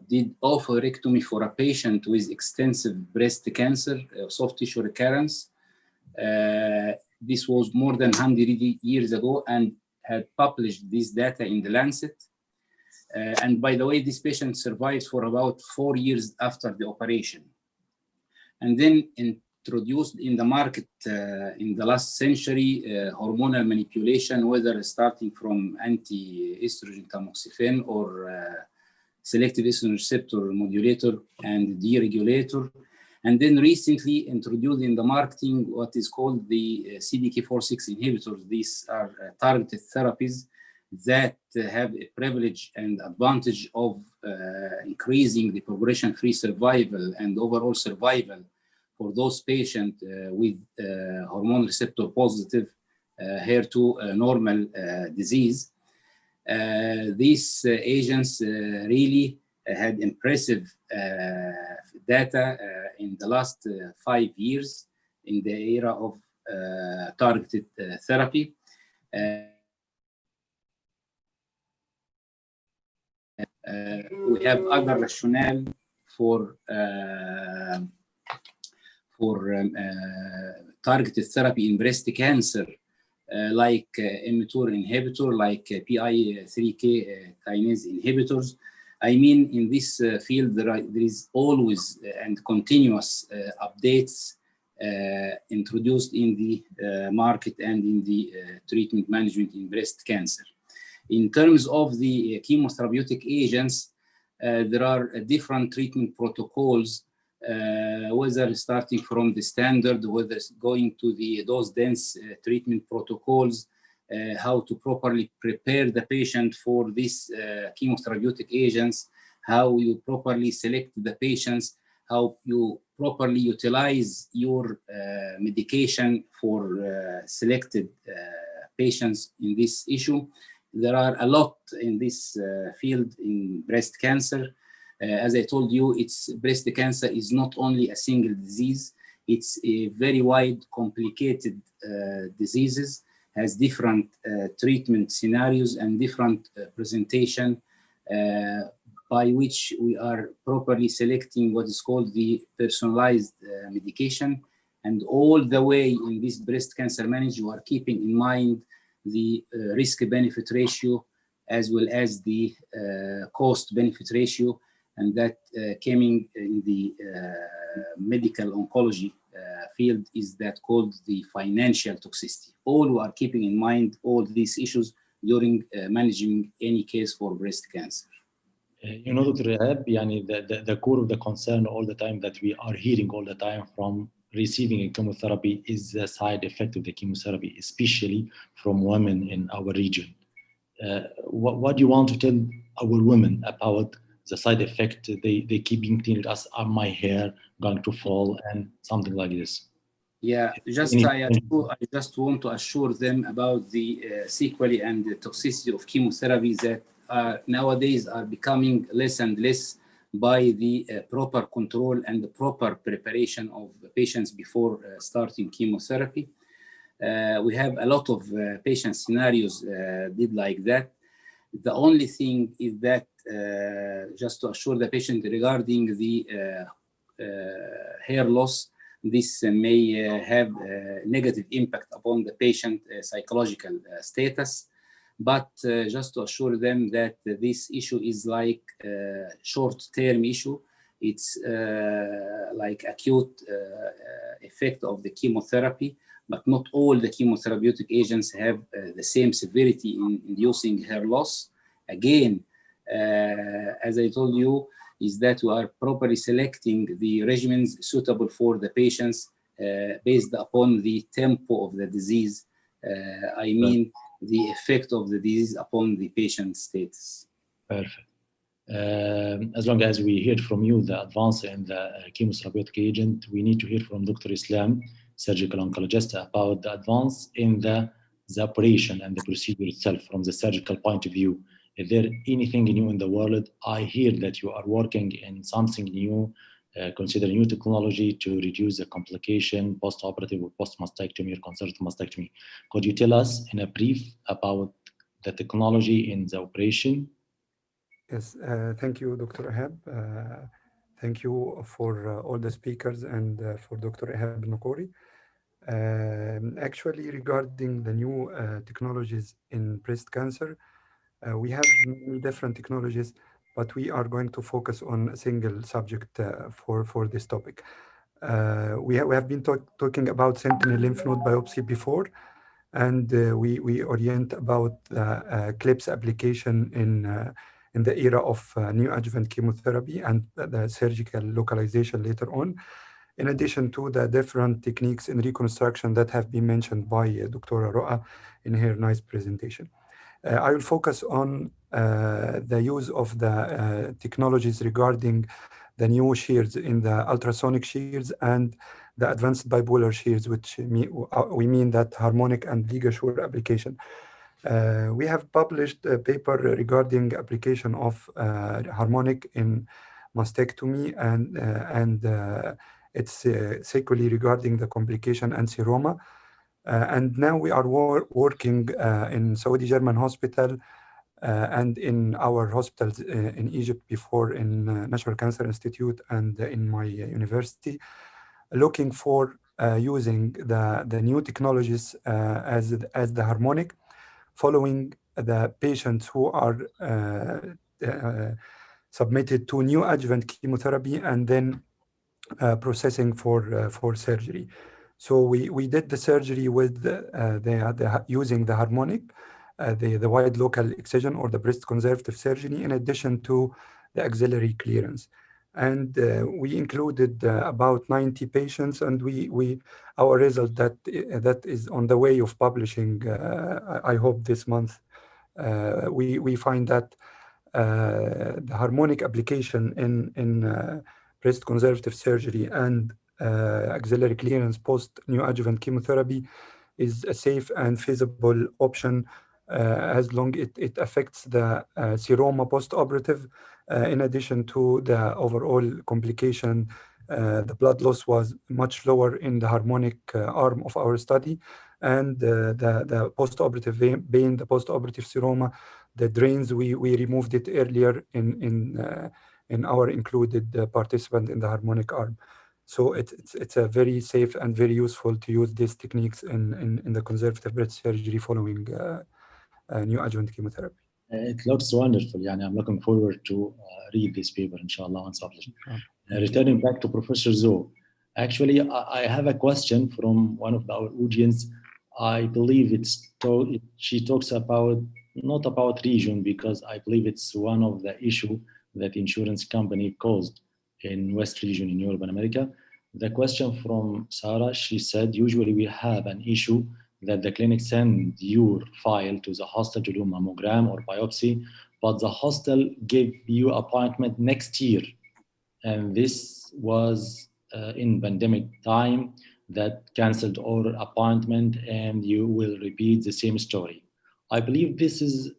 did oophorectomy for a patient with extensive breast cancer, soft tissue recurrence. This was more than 100 years ago and had published this data in the Lancet. And by the way, this patient survived for about 4 years after the operation. And then introduced in the market in the last century hormonal manipulation, whether starting from anti-estrogen tamoxifen or selective estrogen receptor modulator and deregulator. And then recently introduced in the marketing what is called the CDK4/6 inhibitors. These are targeted therapies that have a privilege and advantage of increasing the progression-free survival and overall survival for those patients with hormone receptor positive HER2 normal disease. These agents really had impressive data in the last 5 years in the era of targeted therapy. We have other rationale for targeted therapy in breast cancer, like mTOR inhibitor, like PI3K kinase inhibitors. I mean, in this field, there is always and continuous updates introduced in the market and in the treatment management in breast cancer. In terms of the chemotherapeutic agents, there are different treatment protocols, whether starting from the standard, whether going to the dose-dense treatment protocols, how to properly prepare the patient for these chemotherapeutic agents, how you properly select the patients, how you properly utilize your medication for selected patients in this issue. There are a lot in this field in breast cancer. As I told you, breast cancer is not only a single disease, it's a very wide, complicated diseases, has different treatment scenarios and different presentation by which we are properly selecting what is called the personalized medication. And all the way in this breast cancer management, you are keeping in mind the risk-benefit ratio as well as the cost-benefit ratio, and that coming in the medical oncology field is that called the financial toxicity. All we are keeping in mind all these issues during managing any case for breast cancer. You know, Dr. Rahab, the core of the concern all the time that we are hearing all the time from receiving a chemotherapy is the side effect of the chemotherapy, especially from women in our region. What do you want to tell our women about the side effect? They keep being telling us, are my hair going to fall and something like this? Yeah, I just want to assure them about the sequelae and the toxicity of chemotherapy that nowadays are becoming less and less by the proper control and the proper preparation of the patients before starting chemotherapy. We have a lot of patient scenarios did like that. The only thing is that just to assure the patient regarding the hair loss, this may have a negative impact upon the patient psychological status. But just to assure them that this issue is like a short-term issue. It's like acute effect of the chemotherapy, but not all the chemotherapeutic agents have the same severity in inducing hair loss. Again, as I told you, is that we are properly selecting the regimens suitable for the patients based upon the tempo of the disease. I mean, the effect of the disease upon the patient's status. Perfect. As long as we hear from you the advance in the chemotherapeutic agent, we need to hear from Dr. Islam, surgical oncologist, about the advance in the operation and the procedure itself from the surgical point of view. Is there anything new in the world? I hear that you are working in something new, consider new technology to reduce the complication post-operative or post-mastectomy or conservative mastectomy. Could you tell us in a brief about the technology in the operation? Yes, thank you, Dr. Ehab. Thank you for all the speakers and for Dr. Ehab Nokori. Actually, regarding the new technologies in breast cancer, we have many different technologies, but we are going to focus on a single subject for this topic. We have been talking about sentinel lymph node biopsy before, and we orient about CLIPS application in the era of neoadjuvant chemotherapy and the surgical localization later on, in addition to the different techniques in reconstruction that have been mentioned by Dr. Roa in her nice presentation. I will focus on the use of the technologies regarding the new shears in the ultrasonic shears and the advanced bipolar shears, which we mean that harmonic and ligashore application. We have published a paper regarding application of harmonic in mastectomy and its sequelae regarding the complication and seroma. And now we are working in Saudi German hospital and in our hospitals in Egypt before in National Cancer Institute and in my university, looking for using the new technologies as the harmonic, following the patients who are submitted to neoadjuvant chemotherapy and then processing for surgery. So we did the surgery with using the harmonic, the wide local excision or the breast conservative surgery, in addition to the axillary clearance. And we included about 90 patients, and our result that is on the way of publishing. I hope this month. We find that the harmonic application in breast conservative surgery and axillary clearance post neoadjuvant chemotherapy is a safe and feasible option as long it affects the seroma post-operative. In addition to the overall complication, the blood loss was much lower in the harmonic arm of our study, and the post-operative vein, the post-operative seroma, the drains, we removed it earlier in our included participant in the harmonic arm. So it's a very safe and very useful to use these techniques in the conservative breast surgery following neoadjuvant chemotherapy. It looks wonderful. Yani, I'm looking forward to read this paper, inshallah, once published. Returning back to Professor Zo, actually, I have a question from one of our audience. I believe she talks about, not about region, because I believe it's one of the issue that insurance company caused in West region in Europe and America. The question from Sarah, she said, usually we have an issue that the clinic send your file to the hospital to do mammogram or biopsy, but the hospital gave you appointment next year. And this was in pandemic time that canceled our appointment, and you will repeat the same story. I believe this is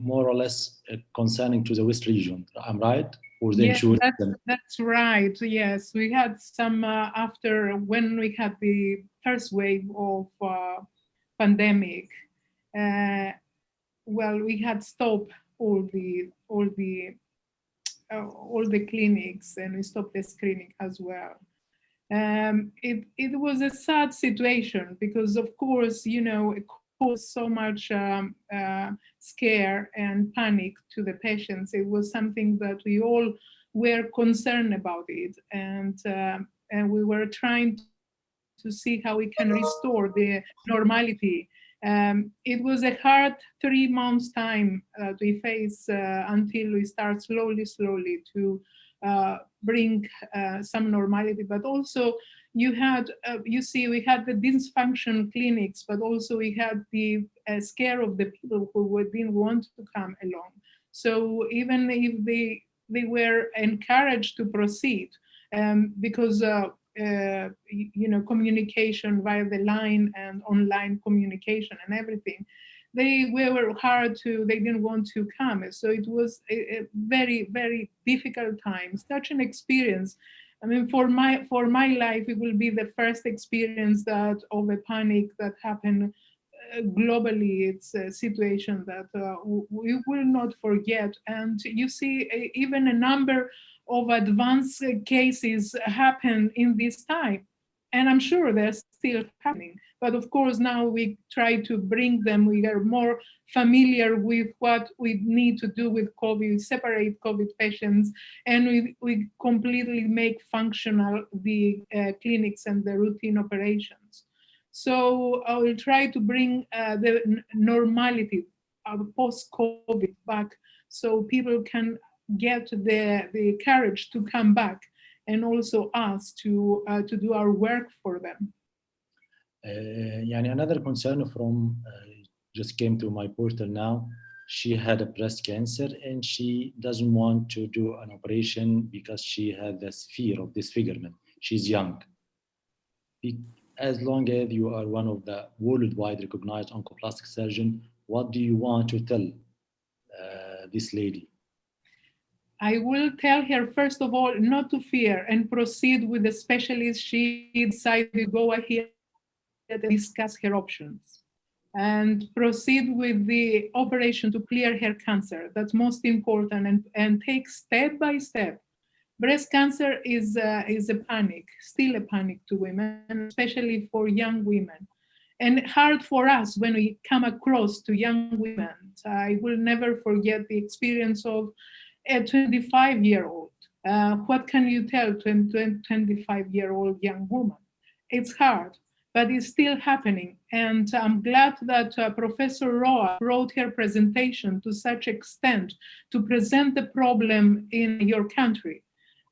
more or less concerning to the West region. I'm right? Or the insurance? That's right. Yes, we had some after when we had the first wave of pandemic. Well, we had stopped all the clinics, and we stopped the screening as well. It was a sad situation because, of course, it caused so much scare and panic to the patients. It was something that we all were concerned about it, and we were trying to see how we can restore the normality. It was a hard 3 months time that we faced until we start slowly to bring some normality. But also we had the dysfunction clinics, but also we had the scare of the people who didn't want to come along. So even if they were encouraged to proceed, because communication via the line and online communication and everything, they didn't want to come. So it was a very, very difficult time, such an experience. I mean, for my life, it will be the first experience that of a panic that happened globally. It's a situation that we will not forget. And you see, even a number of advanced cases happen in this time. And I'm sure they're still happening. But of course, now we try to bring them. We are more familiar with what we need to do with COVID, separate COVID patients, and we completely make functional the clinics and the routine operations. So I will try to bring the normality of post-COVID back so people can get the courage to come back, and also us to do our work for them. Another concern from just came to my portal now. She had a breast cancer and she doesn't want to do an operation because she had this fear of disfigurement. She's young. As long as you are one of the worldwide recognized oncoplastic surgeon, what do you want to tell this lady? I will tell her, first of all, not to fear and proceed with the specialist. She decided to go ahead and discuss her options and proceed with the operation to clear her cancer. That's most important, and take step by step. Breast cancer is a panic, still a panic to women, especially for young women. And hard for us when we come across to young women. I will never forget the experience of a 25-year-old. What can you tell to a 25-year-old young woman? It's hard, but it's still happening. And I'm glad that Professor Roa brought her presentation to such extent to present the problem in your country.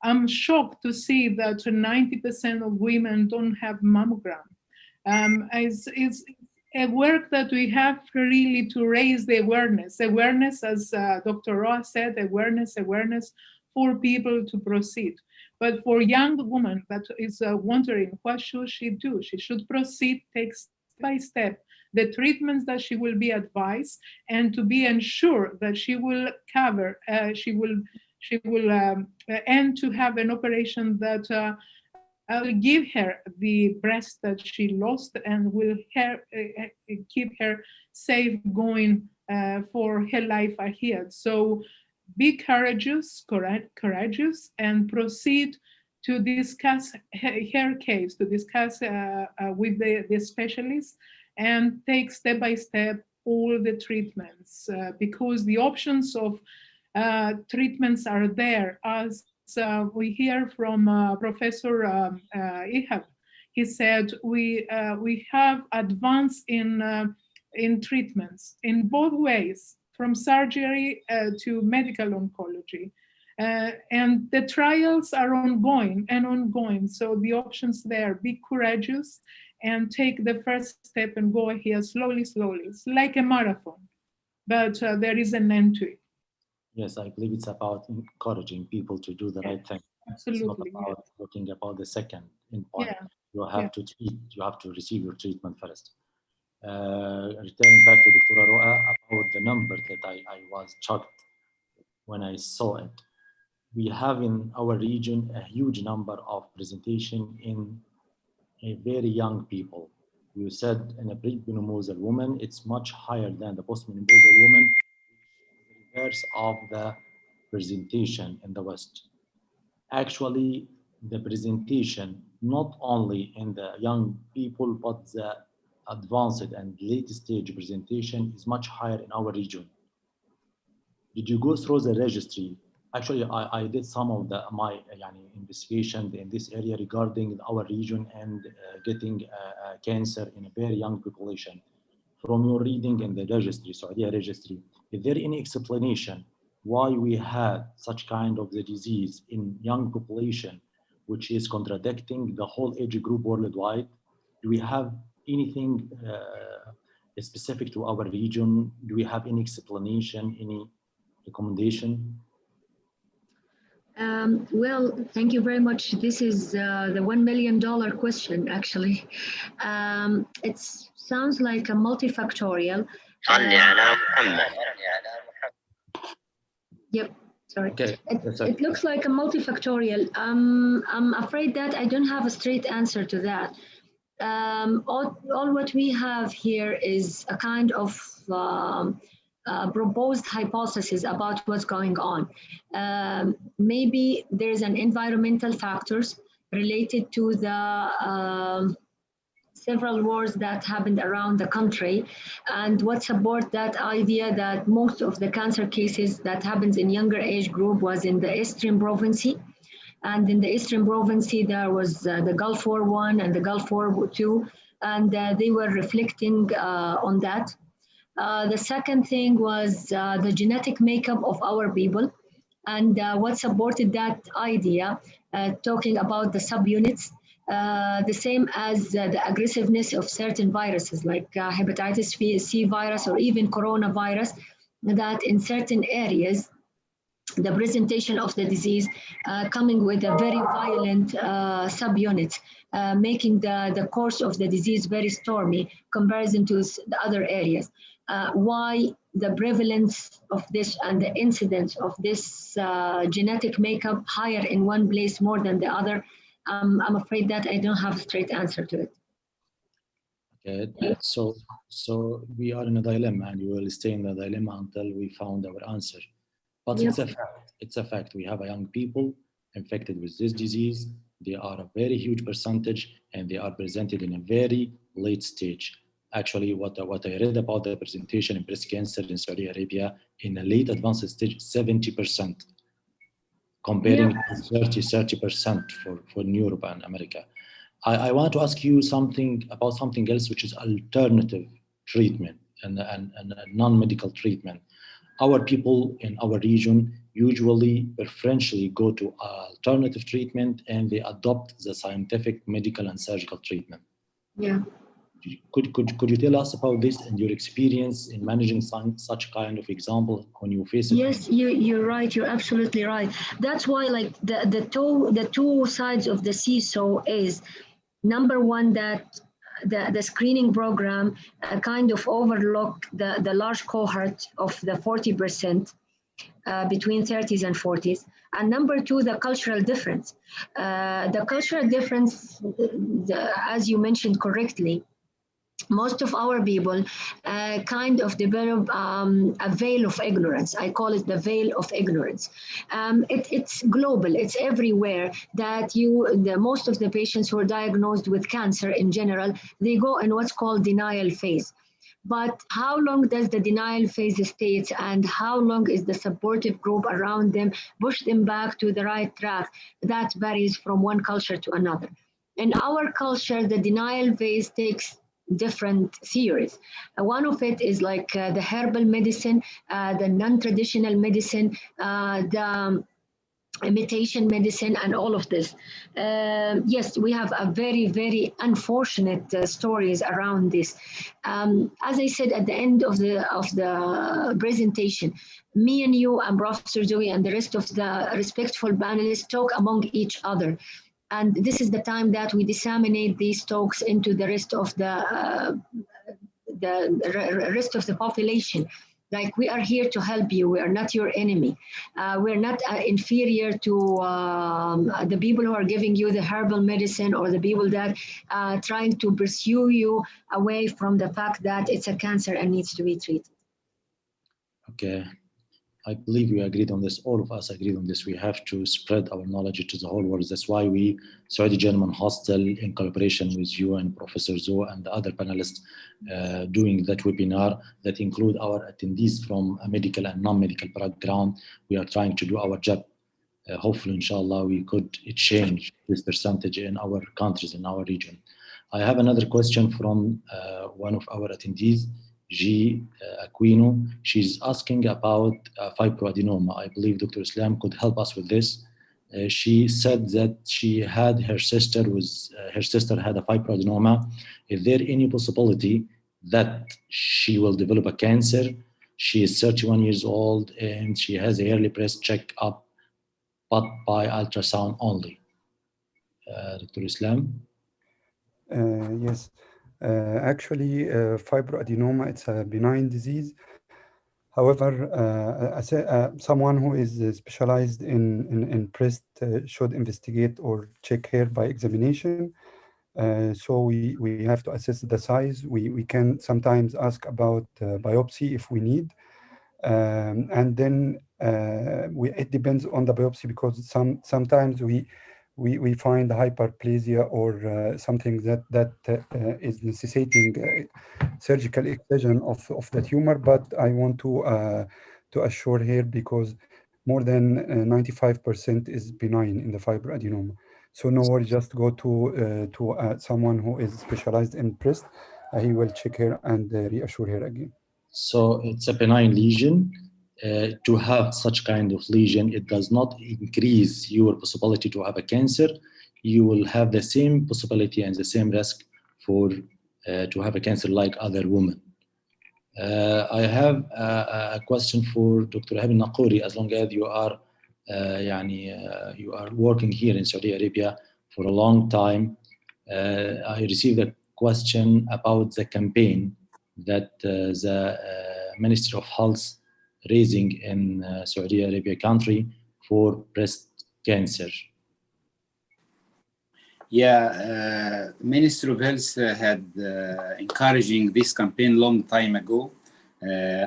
I'm shocked to see that 90% of women don't have mammogram. It's a work that we have really to raise the awareness. Awareness, as Dr. Roa said, awareness for people to proceed. But for young woman that is wondering what should she do, she should proceed, take step by step the treatments that she will be advised, and to be ensured that she will cover, she will and to have an operation that will give her the breast that she lost and will keep her safe going for her life ahead. So be courageous, and proceed to discuss her case, to discuss with the specialists, and take step by step all the treatments, because the options of treatments are there. As we hear from Professor Ihab, he said we have advanced in treatments in both ways, from surgery to medical oncology. And the trials are ongoing. So the options there, be courageous and take the first step and go ahead slowly. It's like a marathon, but there is an end to it. Yes, I believe it's about encouraging people to do the right thing. Absolutely. It's not about looking about the second endpoint. Yeah. You have to treat, you have to receive your treatment first. Returning back to Dr. Roa about the number that I was shocked when I saw it. We have in our region a huge number of presentation in a very young people. You said in a premenopausal woman, it's much higher than the postmenopausal woman, the reverse of the presentation in the West. Actually, the presentation, not only in the young people, but the advanced and late stage presentation is much higher in our region. Did you go through the registry? Actually, I did some of my investigation in this area regarding our region and getting cancer in a very young population. From your reading in the registry, Saudi registry, is there any explanation why we had such kind of the disease in young population, which is contradicting the whole age group worldwide? Do we have anything specific to our region? Do we have any explanation, any recommendation? Well, thank you very much. This is the $1 million question, actually. It sounds like a multifactorial. Yep, sorry. Okay. It looks like a multifactorial. I'm afraid that I don't have a straight answer to that. All what we have here is a kind of proposed hypothesis about what's going on. Maybe there's an environmental factors related to the several wars that happened around the country, and what support that idea that most of the cancer cases that happens in younger age group was in the Eastern Province. And in the Eastern Province, there was the Gulf War I and the Gulf War II, and they were reflecting on that. The second thing was the genetic makeup of our people, and what supported that idea, talking about the subunits, the same as the aggressiveness of certain viruses like hepatitis C virus or even coronavirus, that in certain areas, the presentation of the disease coming with a very violent subunit, making the course of the disease very stormy comparison to the other areas. Why the prevalence of this and the incidence of this genetic makeup higher in one place more than the other? I'm afraid that I don't have a straight answer to it. Okay, so we are in a dilemma, and we will stay in the dilemma until we found our answer. But Yep. it's a fact. It's a fact. We have a young people infected with this disease. They are a very huge percentage, and they are presented in a very late stage. Actually, what I read about the presentation in breast cancer in Saudi Arabia in a late advanced stage, 70%. comparing to 30% for Europe and America. I want to ask you something about something else, which is alternative treatment and non-medical treatment. Our people in our region usually preferentially go to alternative treatment and they adopt the scientific, medical, and surgical treatment. Yeah. Could you tell us about this and your experience in managing such kind of example when you face it? Yes, you're right. You're absolutely right. That's why, like, the two sides of the seesaw is, number one, that the screening program kind of overlooked the large cohort of the 40% between 30s and 40s. And number two, the cultural difference. The cultural difference, as you mentioned correctly, most of our people kind of develop a veil of ignorance. I call it the veil of ignorance. It's global, it's everywhere, that most of the patients who are diagnosed with cancer in general, they go in what's called denial phase. But how long does the denial phase stay, and how long is the supportive group around them push them back to the right track? That varies from one culture to another. In our culture, the denial phase takes different theories. One of it is like the herbal medicine, the non-traditional medicine, the imitation medicine, and all of this. Yes, we have a very, very unfortunate stories around this. As I said at the end of the presentation, me and you and Professor Zoe and the rest of the respectful panelists talk among each other. And this is the time that we disseminate these talks into the rest of the rest of the population. Like, we are here to help you. We are not your enemy. We're not inferior to the people who are giving you the herbal medicine, or the people that are trying to pursue you away from the fact that it's a cancer and needs to be treated. Okay. I believe we agreed on this. All of us agreed on this. We have to spread our knowledge to the whole world. That's why we, Saudi German Hostel, in collaboration with you and Professor Zoe and the other panelists, doing that webinar that include our attendees from a medical and non-medical background. We are trying to do our job. Hopefully, inshallah, we could change this percentage in our countries, in our region. I have another question from one of our attendees, G. Aquino. She's asking about fibroadenoma. I believe Dr. Islam could help us with this. She said that she had her sister had a fibroadenoma. Is there any possibility that she will develop a cancer? She is 31 years old and she has a yearly breast check-up, but by ultrasound only. Dr. Islam? Yes. Actually, fibroadenoma, it's a benign disease. However, someone who is specialized in breast should investigate or check hair by examination. So we have to assess the size. We can sometimes ask about biopsy if we need. And then it depends on the biopsy, because sometimes we find hyperplasia or something that is necessitating surgical excision of the tumor. But I want to assure here, because more than 95% is benign in the fibroadenoma. So no worry, just go to someone who is specialized in breast. He will check her and reassure her again. So it's a benign lesion. To have such kind of lesion, it does not increase your possibility to have a cancer. You will have the same possibility and the same risk for to have a cancer like other women. I have a question for Dr. Habib Naqouri. As long as you are you are working here in Saudi Arabia for a long time, I received a question about the campaign that the Ministry of Health raising in Saudi Arabia country for breast cancer. Yeah, Ministry of Health had encouraging this campaign long time ago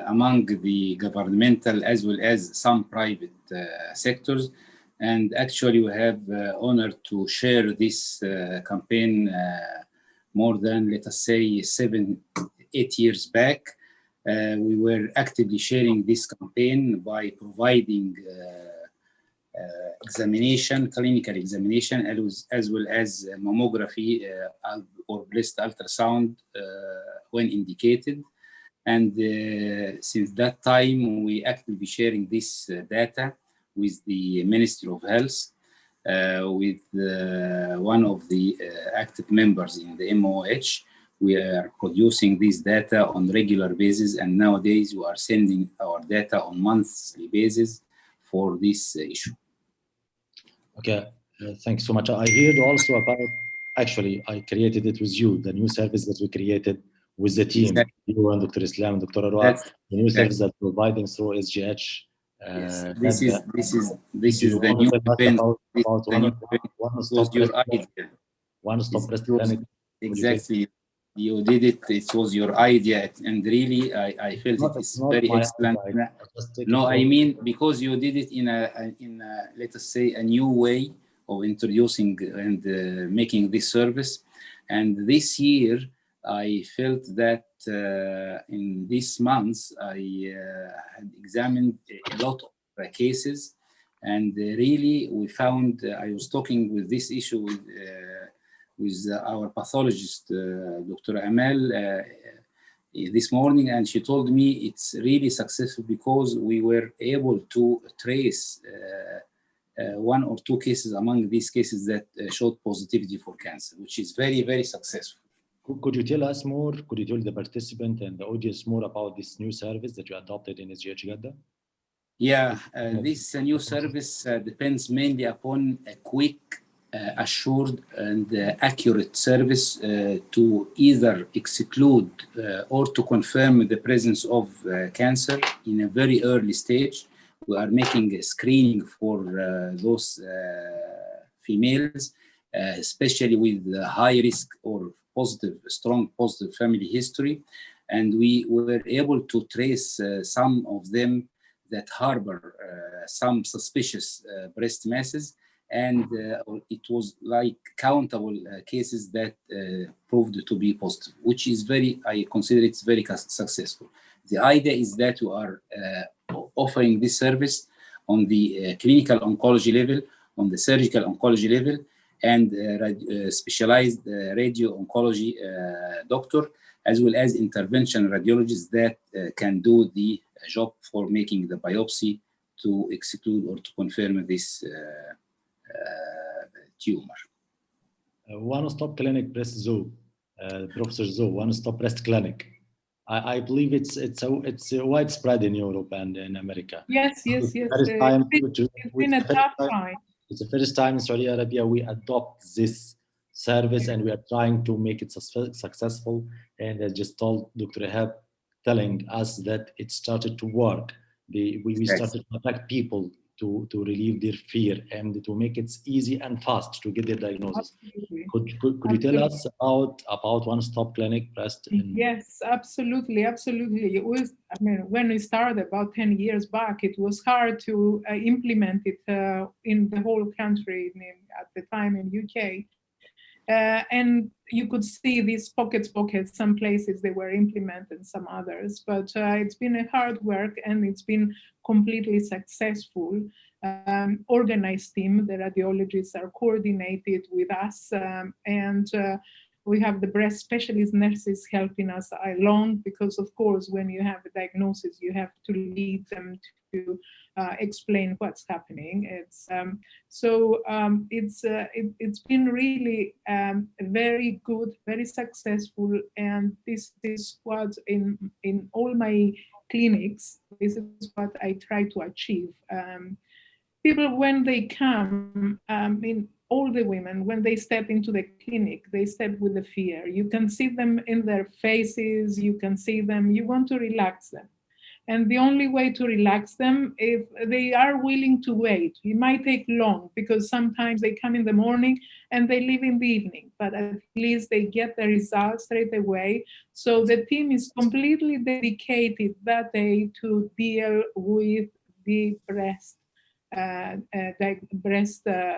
among the governmental as well as some private sectors. And actually we have honor to share this campaign more than, let us say, 7-8 years back. We were actively sharing this campaign by providing examination, clinical examination, as well as mammography or breast ultrasound when indicated. And since that time, we actively sharing this data with the Ministry of Health, with one of the active members in the MOH. We are producing this data on regular basis, and nowadays we are sending our data on monthly basis for this issue. Okay, thanks so much. I heard also about, actually, I created it with you, the new service that we created with the team, Exactly. you and Dr. Islam and Dr. Arwa, the new service that we're providing through SGH. Yes, this is the new event. Was your idea? One-stop breast clinic. Exactly. You did it. It was your idea, and really, I felt it is very excellent. No, I mean because you did it in a let us say a new way of introducing and making this service. And this year, I felt that in this month, I had examined a lot of cases, and really we found, I was talking with this issue with our pathologist, Dr. Amal, this morning, and she told me it's really successful because we were able to trace one or two cases among these cases that showed positivity for cancer, which is very, very successful. Could you tell us more? Could you tell the participant and the audience more about this new service that you adopted in SGH Jeddah? Yeah, this new service depends mainly upon a quick, assured and accurate service to either exclude or to confirm the presence of cancer in a very early stage. We are making a screening for those females, especially with high risk or strong positive family history. And we were able to trace some of them that harbor some suspicious breast masses. And it was like countable cases that proved to be positive, which is I consider it's very successful. The idea is that you are offering this service on the clinical oncology level, on the surgical oncology level, and specialized radio oncology doctor, as well as intervention radiologists that can do the job for making the biopsy to exclude or to confirm this tumor. One-stop clinic breast zoo, Professor Zoo, one-stop breast clinic. I believe it's widespread in Europe and in America. Yes. It's been a tough time. It's the first time in Saudi Arabia we adopt this service, and we are trying to make it successful. And I just told Dr. Ehab, telling us that it started to work. We started to attract people to relieve their fear and to make it easy and fast to get their diagnosis. Could you tell us about one-stop clinic breast? Yes, absolutely. It was, when we started about 10 years back, it was hard to implement it in the whole country at the time in UK. And you could see these pockets, some places they were implemented, some others, but it's been a hard work and it's been completely successful. Organized team, the radiologists are coordinated with us, and we have the breast specialist nurses helping us along, because of course when you have a diagnosis you have to lead them to explain what's happening. It's been really very good, very successful, and this is what in all my clinics, this is what I try to achieve. People, when they come, all the women, when they step into the clinic, they step with the fear. You can see them in their faces, you can see them, you want to relax them. And the only way to relax them, if they are willing to wait, it might take long, because sometimes they come in the morning and they leave in the evening, but at least they get the results straight away. So the team is completely dedicated that day to deal with the breast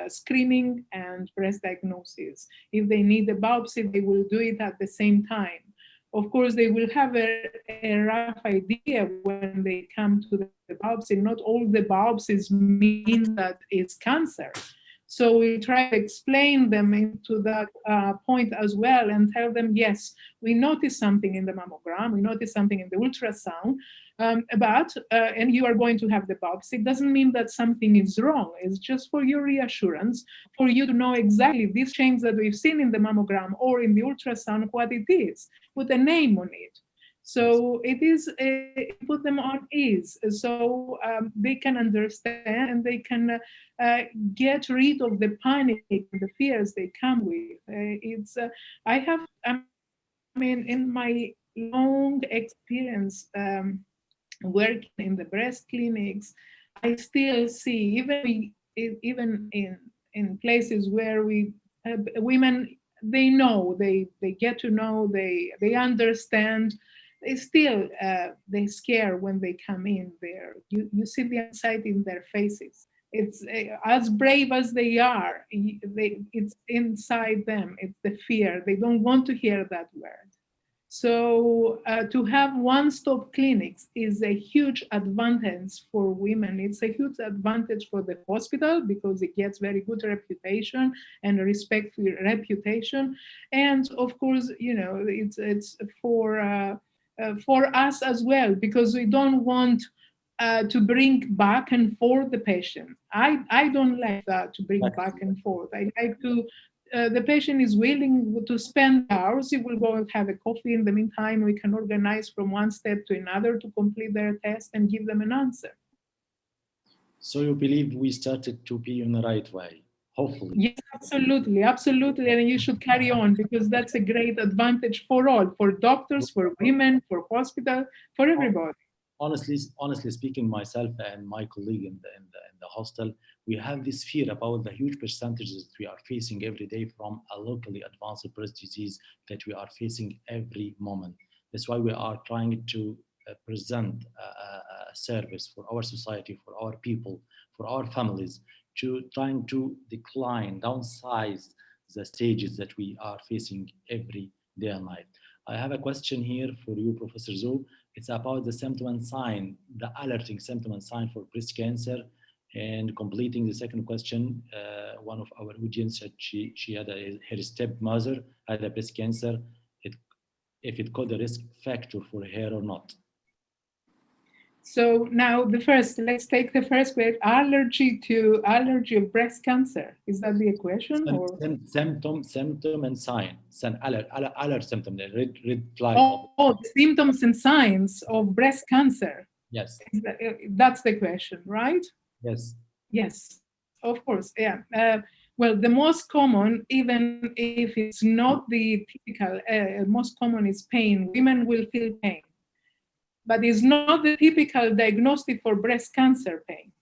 screening and breast diagnosis. If they need a biopsy, they will do it at the same time. Of course, they will have a rough idea when they come to the biopsy. Not all the biopsies mean that it's cancer. So we try to explain them into that point as well and tell them, yes, we noticed something in the mammogram, we noticed something in the ultrasound, and you are going to have the biopsy. It doesn't mean that something is wrong. It's just for your reassurance, for you to know exactly this change that we've seen in the mammogram or in the ultrasound, what it is, put a name on it. So it is, put them on ease, so they can understand and they can get rid of the panic, the fears they come with. I mean, in my long experience working in the breast clinics, I still see, even in places where women, they know, they get to know, they understand. They still they scare when they come in there. You see the anxiety in their faces. It's as brave as they are. It's inside them. It's the fear. They don't want to hear that word. So to have one-stop clinics is a huge advantage for women. It's a huge advantage for the hospital because it gets very good reputation and respect for your reputation. And of course, you know, it's for us as well, because we don't want to bring back and forth the patient. I don't like that, to bring back and forth. I like to, the patient is willing to spend hours, he will go and have a coffee. In the meantime, we can organize from one step to another to complete their test and give them an answer. So you believe we started to be in the right way? Hopefully. Yes, absolutely, absolutely. And you should carry on, because that's a great advantage for all, for doctors, for women, for hospital, for everybody. Honestly speaking, myself and my colleague in the hostel, we have this fear about the huge percentages that we are facing every day from a locally advanced breast disease that we are facing every moment. That's why we are trying to present a service for our society, for our people, for our families, to trying to decline, downsize the stages that we are facing every day and night. I have a question here for you, Professor Zoe. It's about the symptom and sign, the alerting symptom and sign for breast cancer. And completing the second question, one of our audience said she had her stepmother had a breast cancer, if it could a risk factor for her or not. So now let's take the first question. Allergy of breast cancer. Is that the question? Symptom and sign. Alert symptom, the red flag. Oh, symptoms and signs of breast cancer. Yes. That's the question, right? Yes. Yes, of course, yeah. Well, the most common, even if it's not the typical, most common is pain. Women will feel pain. But it's not the typical diagnostic for breast cancer pain.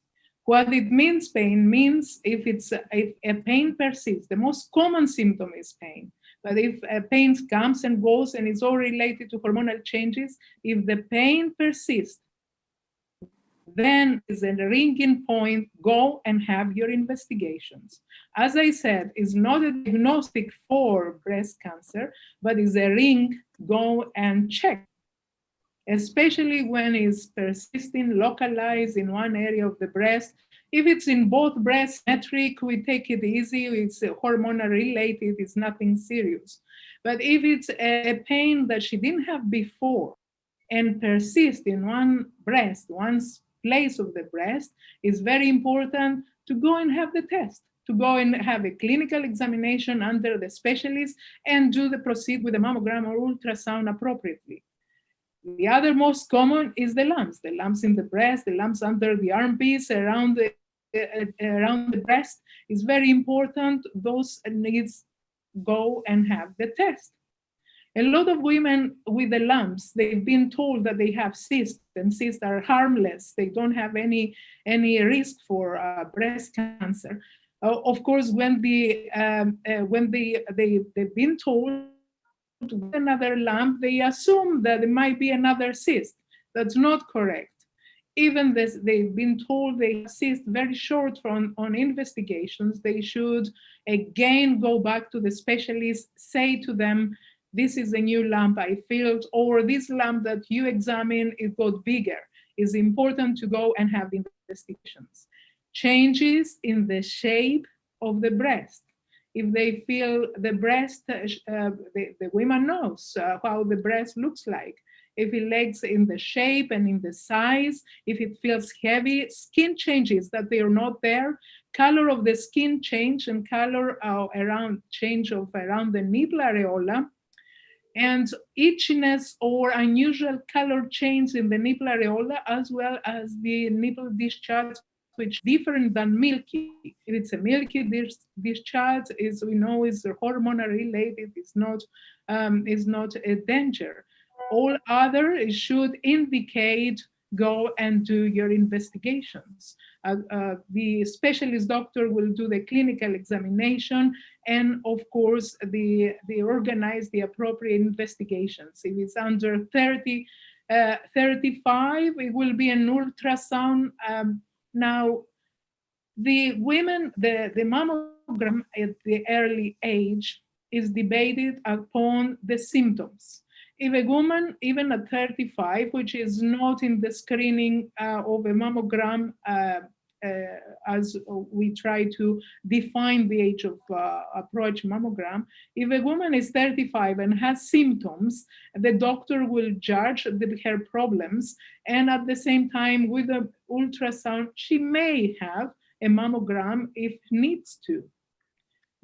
What it means, pain means if a pain persists, the most common symptom is pain. But if pain comes and goes and it's all related to hormonal changes, if the pain persists, then is a ringing point, go and have your investigations. As I said, it's not a diagnostic for breast cancer, but it's a ring, go and check. Especially when it's persisting, localized in one area of the breast. If it's in both breasts, symmetric, we take it easy, it's hormonal related, it's nothing serious. But if it's a pain that she didn't have before and persists in one breast, one place of the breast, it's very important to go and have the test, to go and have a clinical examination under the specialist and proceed with the mammogram or ultrasound appropriately. The other most common is the lumps in the breast, the lumps under the armpits, around the breast is very important. Those needs go and have the test. A lot of women with the lumps, they've been told that they have cysts, and cysts are harmless. They don't have any risk for breast cancer. Of course, when they've been told another lump, they assume that it might be another cyst. That's not correct. Even this, they've been told they have cyst very short on investigations. They should again go back to the specialist, say to them, this is a new lump I felt, or this lump that you examine, it got bigger. It's important to go and have investigations. Changes in the shape of the breast. If they feel the breast, the woman knows how the breast looks like. If it lags in the shape and in the size, if it feels heavy, skin changes that they are not there, color of the skin change and color around the nipple areola, and itchiness or unusual color change in the nipple areola, as well as the nipple discharge, which different than milky. If it's a milky discharge, we know is hormonal related, it's not a danger. All other should indicate go and do your investigations. The specialist doctor will do the clinical examination, and of course, they organize the appropriate investigations. If it's under 35, it will be an ultrasound. Now, the women, the mammogram at the early age is debated upon the symptoms. If a woman, even at 35, which is not in the screening of a mammogram, as we try to define the age of approach mammogram, if a woman is 35 and has symptoms, the doctor will judge her problems, and at the same time, with the ultrasound, she may have a mammogram if needs to.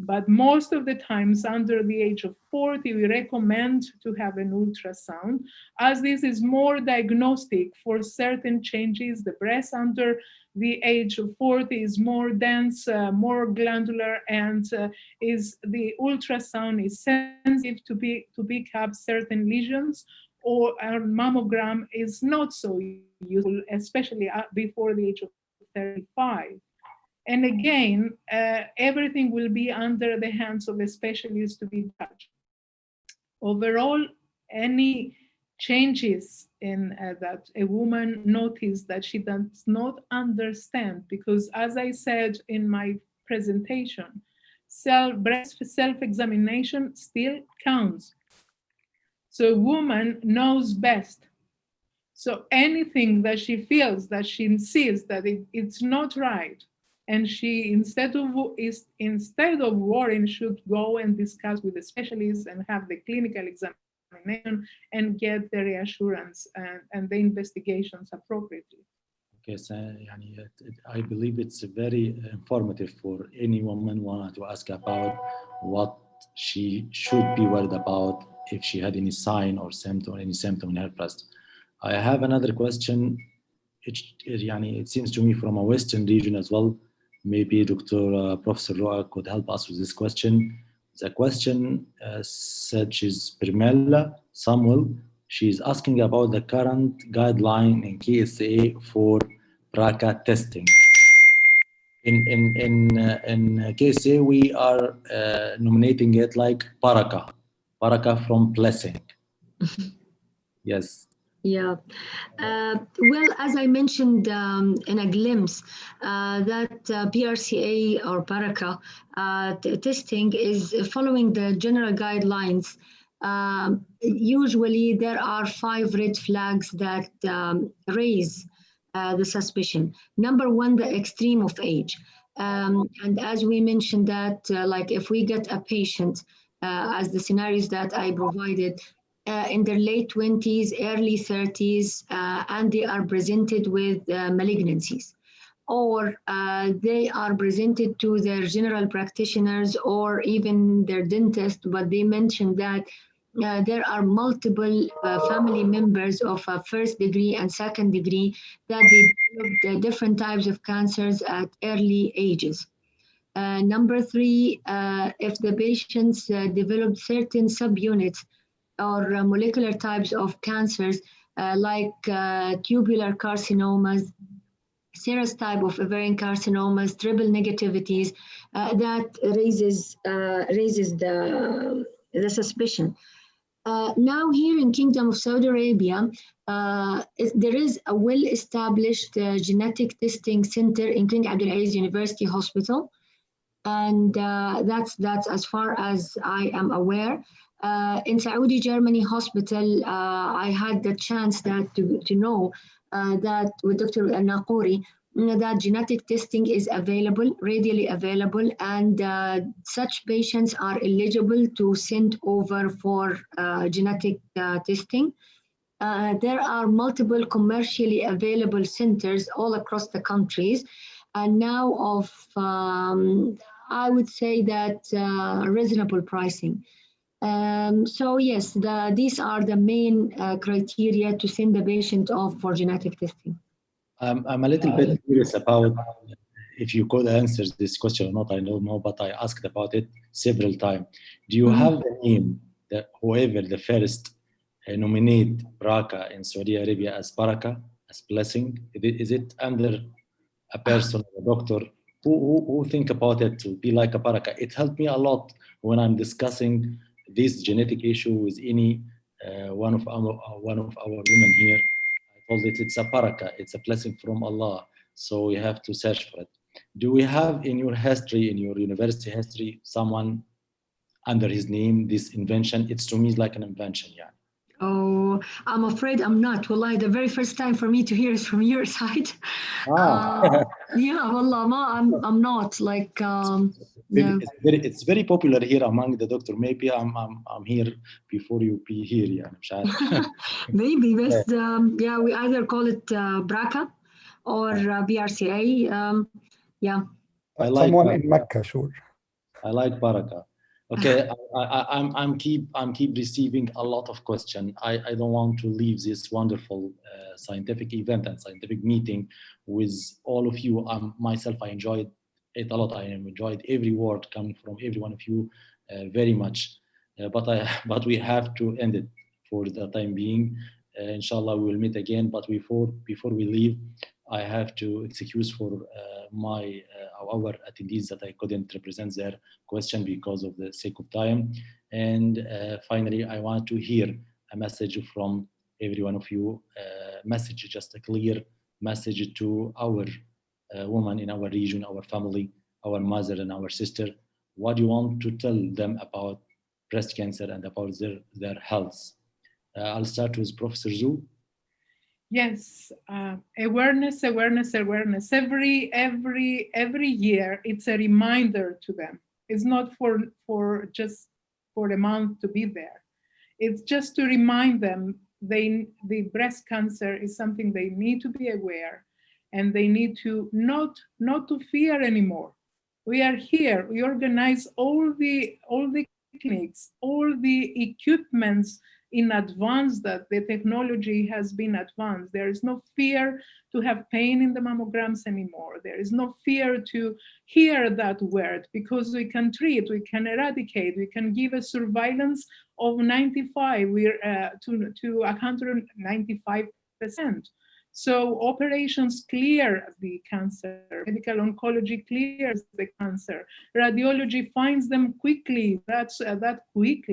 But most of the times under the age of 40, we recommend to have an ultrasound, as this is more diagnostic for certain changes. The breast under the age of 40 is more dense, more glandular, and the ultrasound is sensitive to pick up certain lesions, or a mammogram is not so useful, especially before the age of 35. And again, everything will be under the hands of a specialist to be judged. Overall, any changes in that a woman notices that she does not understand, because as I said in my presentation, breast self-examination still counts. So a woman knows best. So anything that she feels, that she sees that it's not right, and she, instead of worrying, should go and discuss with the specialist and have the clinical examination and get the reassurance and the investigations appropriately. Okay, so I believe it's very informative for any woman wanting to ask about what she should be worried about if she had any sign or symptom, any symptom in her breast. I have another question. It seems to me from a Western region as well. Maybe Dr. Professor Roa could help us with this question. The question said she's Permella Samuel. She's asking about the current guideline in KSA for BRCA testing. In KSA, we are nominating it like Baraka from blessing. Yes. Yeah, well, as I mentioned in a glimpse, that BRCA or Baraka testing is following the general guidelines. Usually there are 5 red flags that raise the suspicion. Number 1, the extreme of age. And as we mentioned that, like if we get a patient, as the scenarios that I provided, in their late 20s, early 30s, and they are presented with malignancies, or they are presented to their general practitioners or even their dentist, but they mentioned that there are multiple family members of first degree and second degree that they developed different types of cancers at early ages. Number 3, if the patients develop certain subunits or molecular types of cancers like tubular carcinomas, serous type of ovarian carcinomas, triple negativities, that raises the suspicion. Now here in Kingdom of Saudi Arabia, there is a well-established genetic testing center in King Abdulaziz University Hospital, and that's as far as I am aware. In Saudi Germany hospital, I had the chance to know that with Dr. Naqouri, that genetic testing is available, readily available, and such patients are eligible to send over for genetic testing. There are multiple commercially available centers all across the countries, and now of, I would say that reasonable pricing. So yes, these are the main criteria to send the patient off for genetic testing. I'm a little bit curious about if you could answer this question or not. I don't know, but I asked about it several times. Do you have the name that whoever the first nominate Baraka in Saudi Arabia as Baraka, as blessing? Is it under a person, a doctor who think about it to be like a Baraka? It helped me a lot when I'm discussing this genetic issue with any one of our women here. I told it it's a Baraka, it's a blessing from Allah. So we have to search for it. Do we have in your history, in your university history, someone under his name, this invention? It's to me like an invention, yeah. Oh, I'm afraid I'm not. Wallahi, the very first time for me to hear is from your side. Yeah, wallah, I'm not like. No. It's very popular here among the doctor. Maybe I'm here before you be here, yeah. Maybe, but yeah, we either call it BRCA or BRCA. Yeah. I like someone in Mecca, sure. I like Baraka. Okay, I'm keep receiving a lot of questions. I don't want to leave this wonderful scientific event and scientific meeting with all of you. Myself, I enjoyed it a lot. I enjoyed every word coming from every one of you very much. But we have to end it for the time being. Inshallah, we will meet again. But before we leave, I have to excuse for our attendees that I couldn't represent their question because of the sake of time. And finally, I want to hear a message from every one of you, just a clear message to our women in our region, our family, our mother and our sister. What do you want to tell them about breast cancer and about their health? I'll start with Professor Zhu. Yes, awareness. Every year, it's a reminder to them. It's not for just for a month to be there. It's just to remind them the breast cancer is something they need to be aware, and they need to not to fear anymore. We are here. We organize all the clinics, all the equipments in advance, that the technology has been advanced. There is no fear to have pain in the mammograms anymore. There is no fear to hear that word, because we can treat, we can eradicate, we can give a surveillance of 95 to 195%. So operations clear the cancer, medical oncology clears the cancer, radiology finds them quickly. That's quick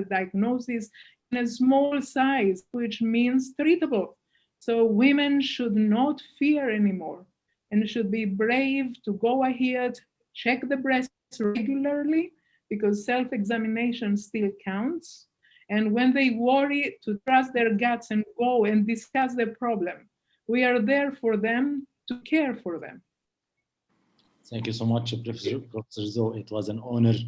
diagnosis in a small size, which means treatable. So women should not fear anymore and should be brave to go ahead, check the breasts regularly, because self-examination still counts. And when they worry, to trust their guts and go and discuss the problem. We are there for them, to care for them. Thank you so much, Professor Zhu. It was an honor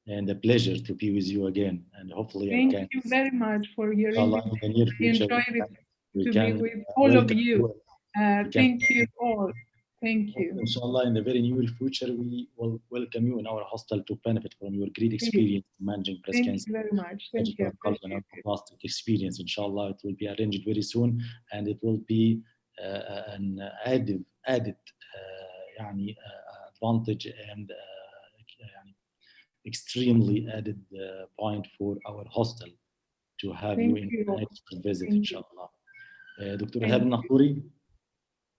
and a pleasure to be with you again. And hopefully Thank you very much for your invitation. In the near future, I enjoyed it to be with all of you. Thank you all. Thank you. Inshallah, in the very near future, we will welcome you in our hostel to benefit from your great experience managing breast cancer. Thank you very much. Thank you. Fantastic experience. Inshallah, it will be arranged very soon, and it will be an added advantage and extremely added point for our hostel to have you in the next visit, inshallah. Dr. Ihab Naqouri.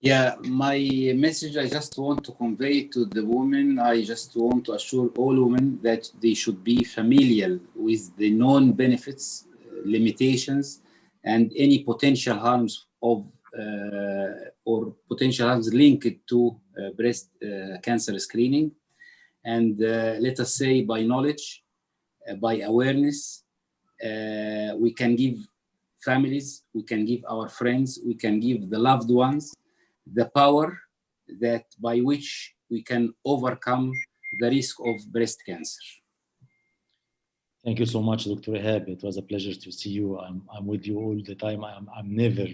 Yeah, my message I just want to convey to the women, I just want to assure all women that they should be familiar with the known benefits, limitations, and any potential harms of or potential harms linked to breast cancer screening. And let us say by knowledge, by awareness, we can give families, we can give our friends, we can give the loved ones the power that by which we can overcome the risk of breast cancer. Thank you so much, Dr. Ihab. It was a pleasure to see you. I'm with you all the time. I'm never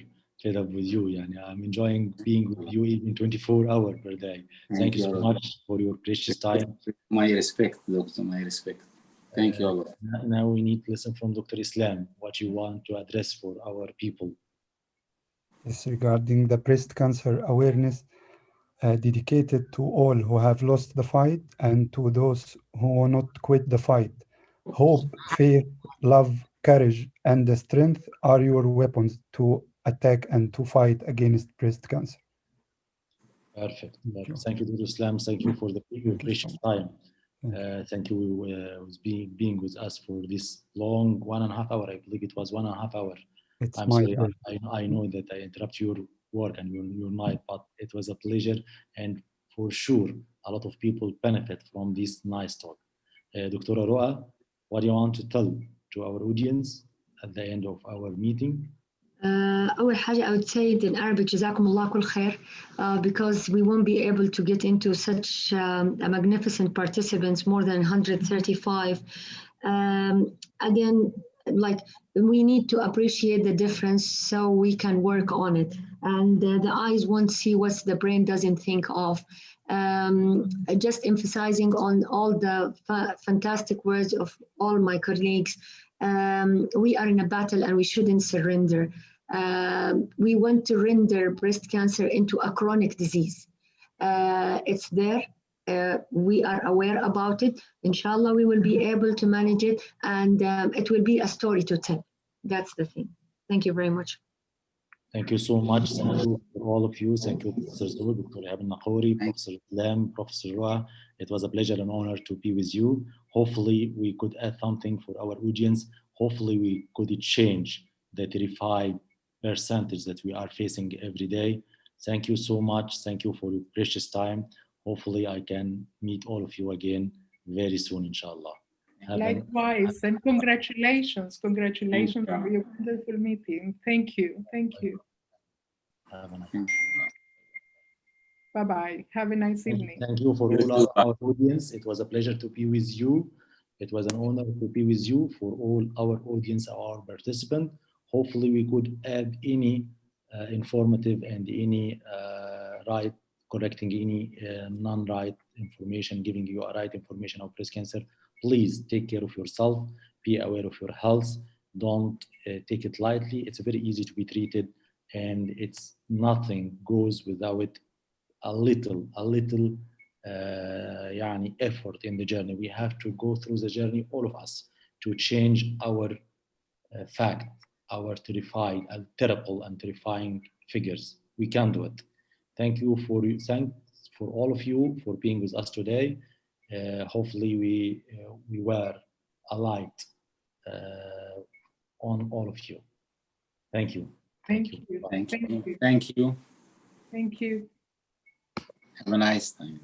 fed up with you. I'm enjoying being with you even 24 hours per day. Thank you so much for your precious time. My respect, Doctor, my respect. Thank you a lot. Now we need to listen from Dr. Islam, what you want to address for our people. Yes, regarding the breast cancer awareness, dedicated to all who have lost the fight and to those who will not quit the fight. Hope, faith, love, courage, and the strength are your weapons to attack and to fight against breast cancer. Perfect. Thank you, Dr. Islam. Thank you for your precious time. Thank you for being with us for this long 1.5 hours. I believe it was 1.5 hours. I'm sorry, I know that I interrupt your work and your night, but it was a pleasure, and for sure a lot of people benefit from this nice talk. Dr. Roa, what do you want to tell to our audience at the end of our meeting? أول حاجة I would say it in Arabic جزاكم الله كل خير because we won't be able to get into such a magnificent participants, more than 135. Again, like we need to appreciate the difference so we can work on it, and the eyes won't see what the brain doesn't think of. Just emphasizing on all the fantastic words of all my colleagues. We are in a battle and we shouldn't surrender. We want to render breast cancer into a chronic disease. It's there. We are aware about it. Inshallah, we will be able to manage it, and it will be a story to tell. That's the thing. Thank you very much. Thank you so much. Thank you for all of you. Thank you, Professor Zul, Dr. Ihab al-Nakouri, Professor Islam, Professor Roa. It was a pleasure and honor to be with you. Hopefully, we could add something for our audience. Hopefully, we could change the terrified percentage that we are facing every day. Thank you so much. Thank you for your precious time. Hopefully, I can meet all of you again very soon, inshallah. Likewise, and congratulations. Congratulations on your wonderful meeting. Thank you. Thank you. Have a nice Bye-bye. Have a nice evening. Thank you for all our audience. It was a pleasure to be with you. It was an honor to be with you. For all our audience, our participants. Hopefully, we could add any informative and any right, correcting any non-right information, giving you a right information of breast cancer. Please take care of yourself. Be aware of your health. Don't take it lightly. It's very easy to be treated, and it's nothing goes without a little effort in the journey. We have to go through the journey, all of us, to change our fact, our terrible and terrifying figures. We can do it. Thanks for all of you for being with us today. Hopefully we were a light on all of you. Thank you. Thank you. Thank you. Thank you. Thank you. Have a nice time.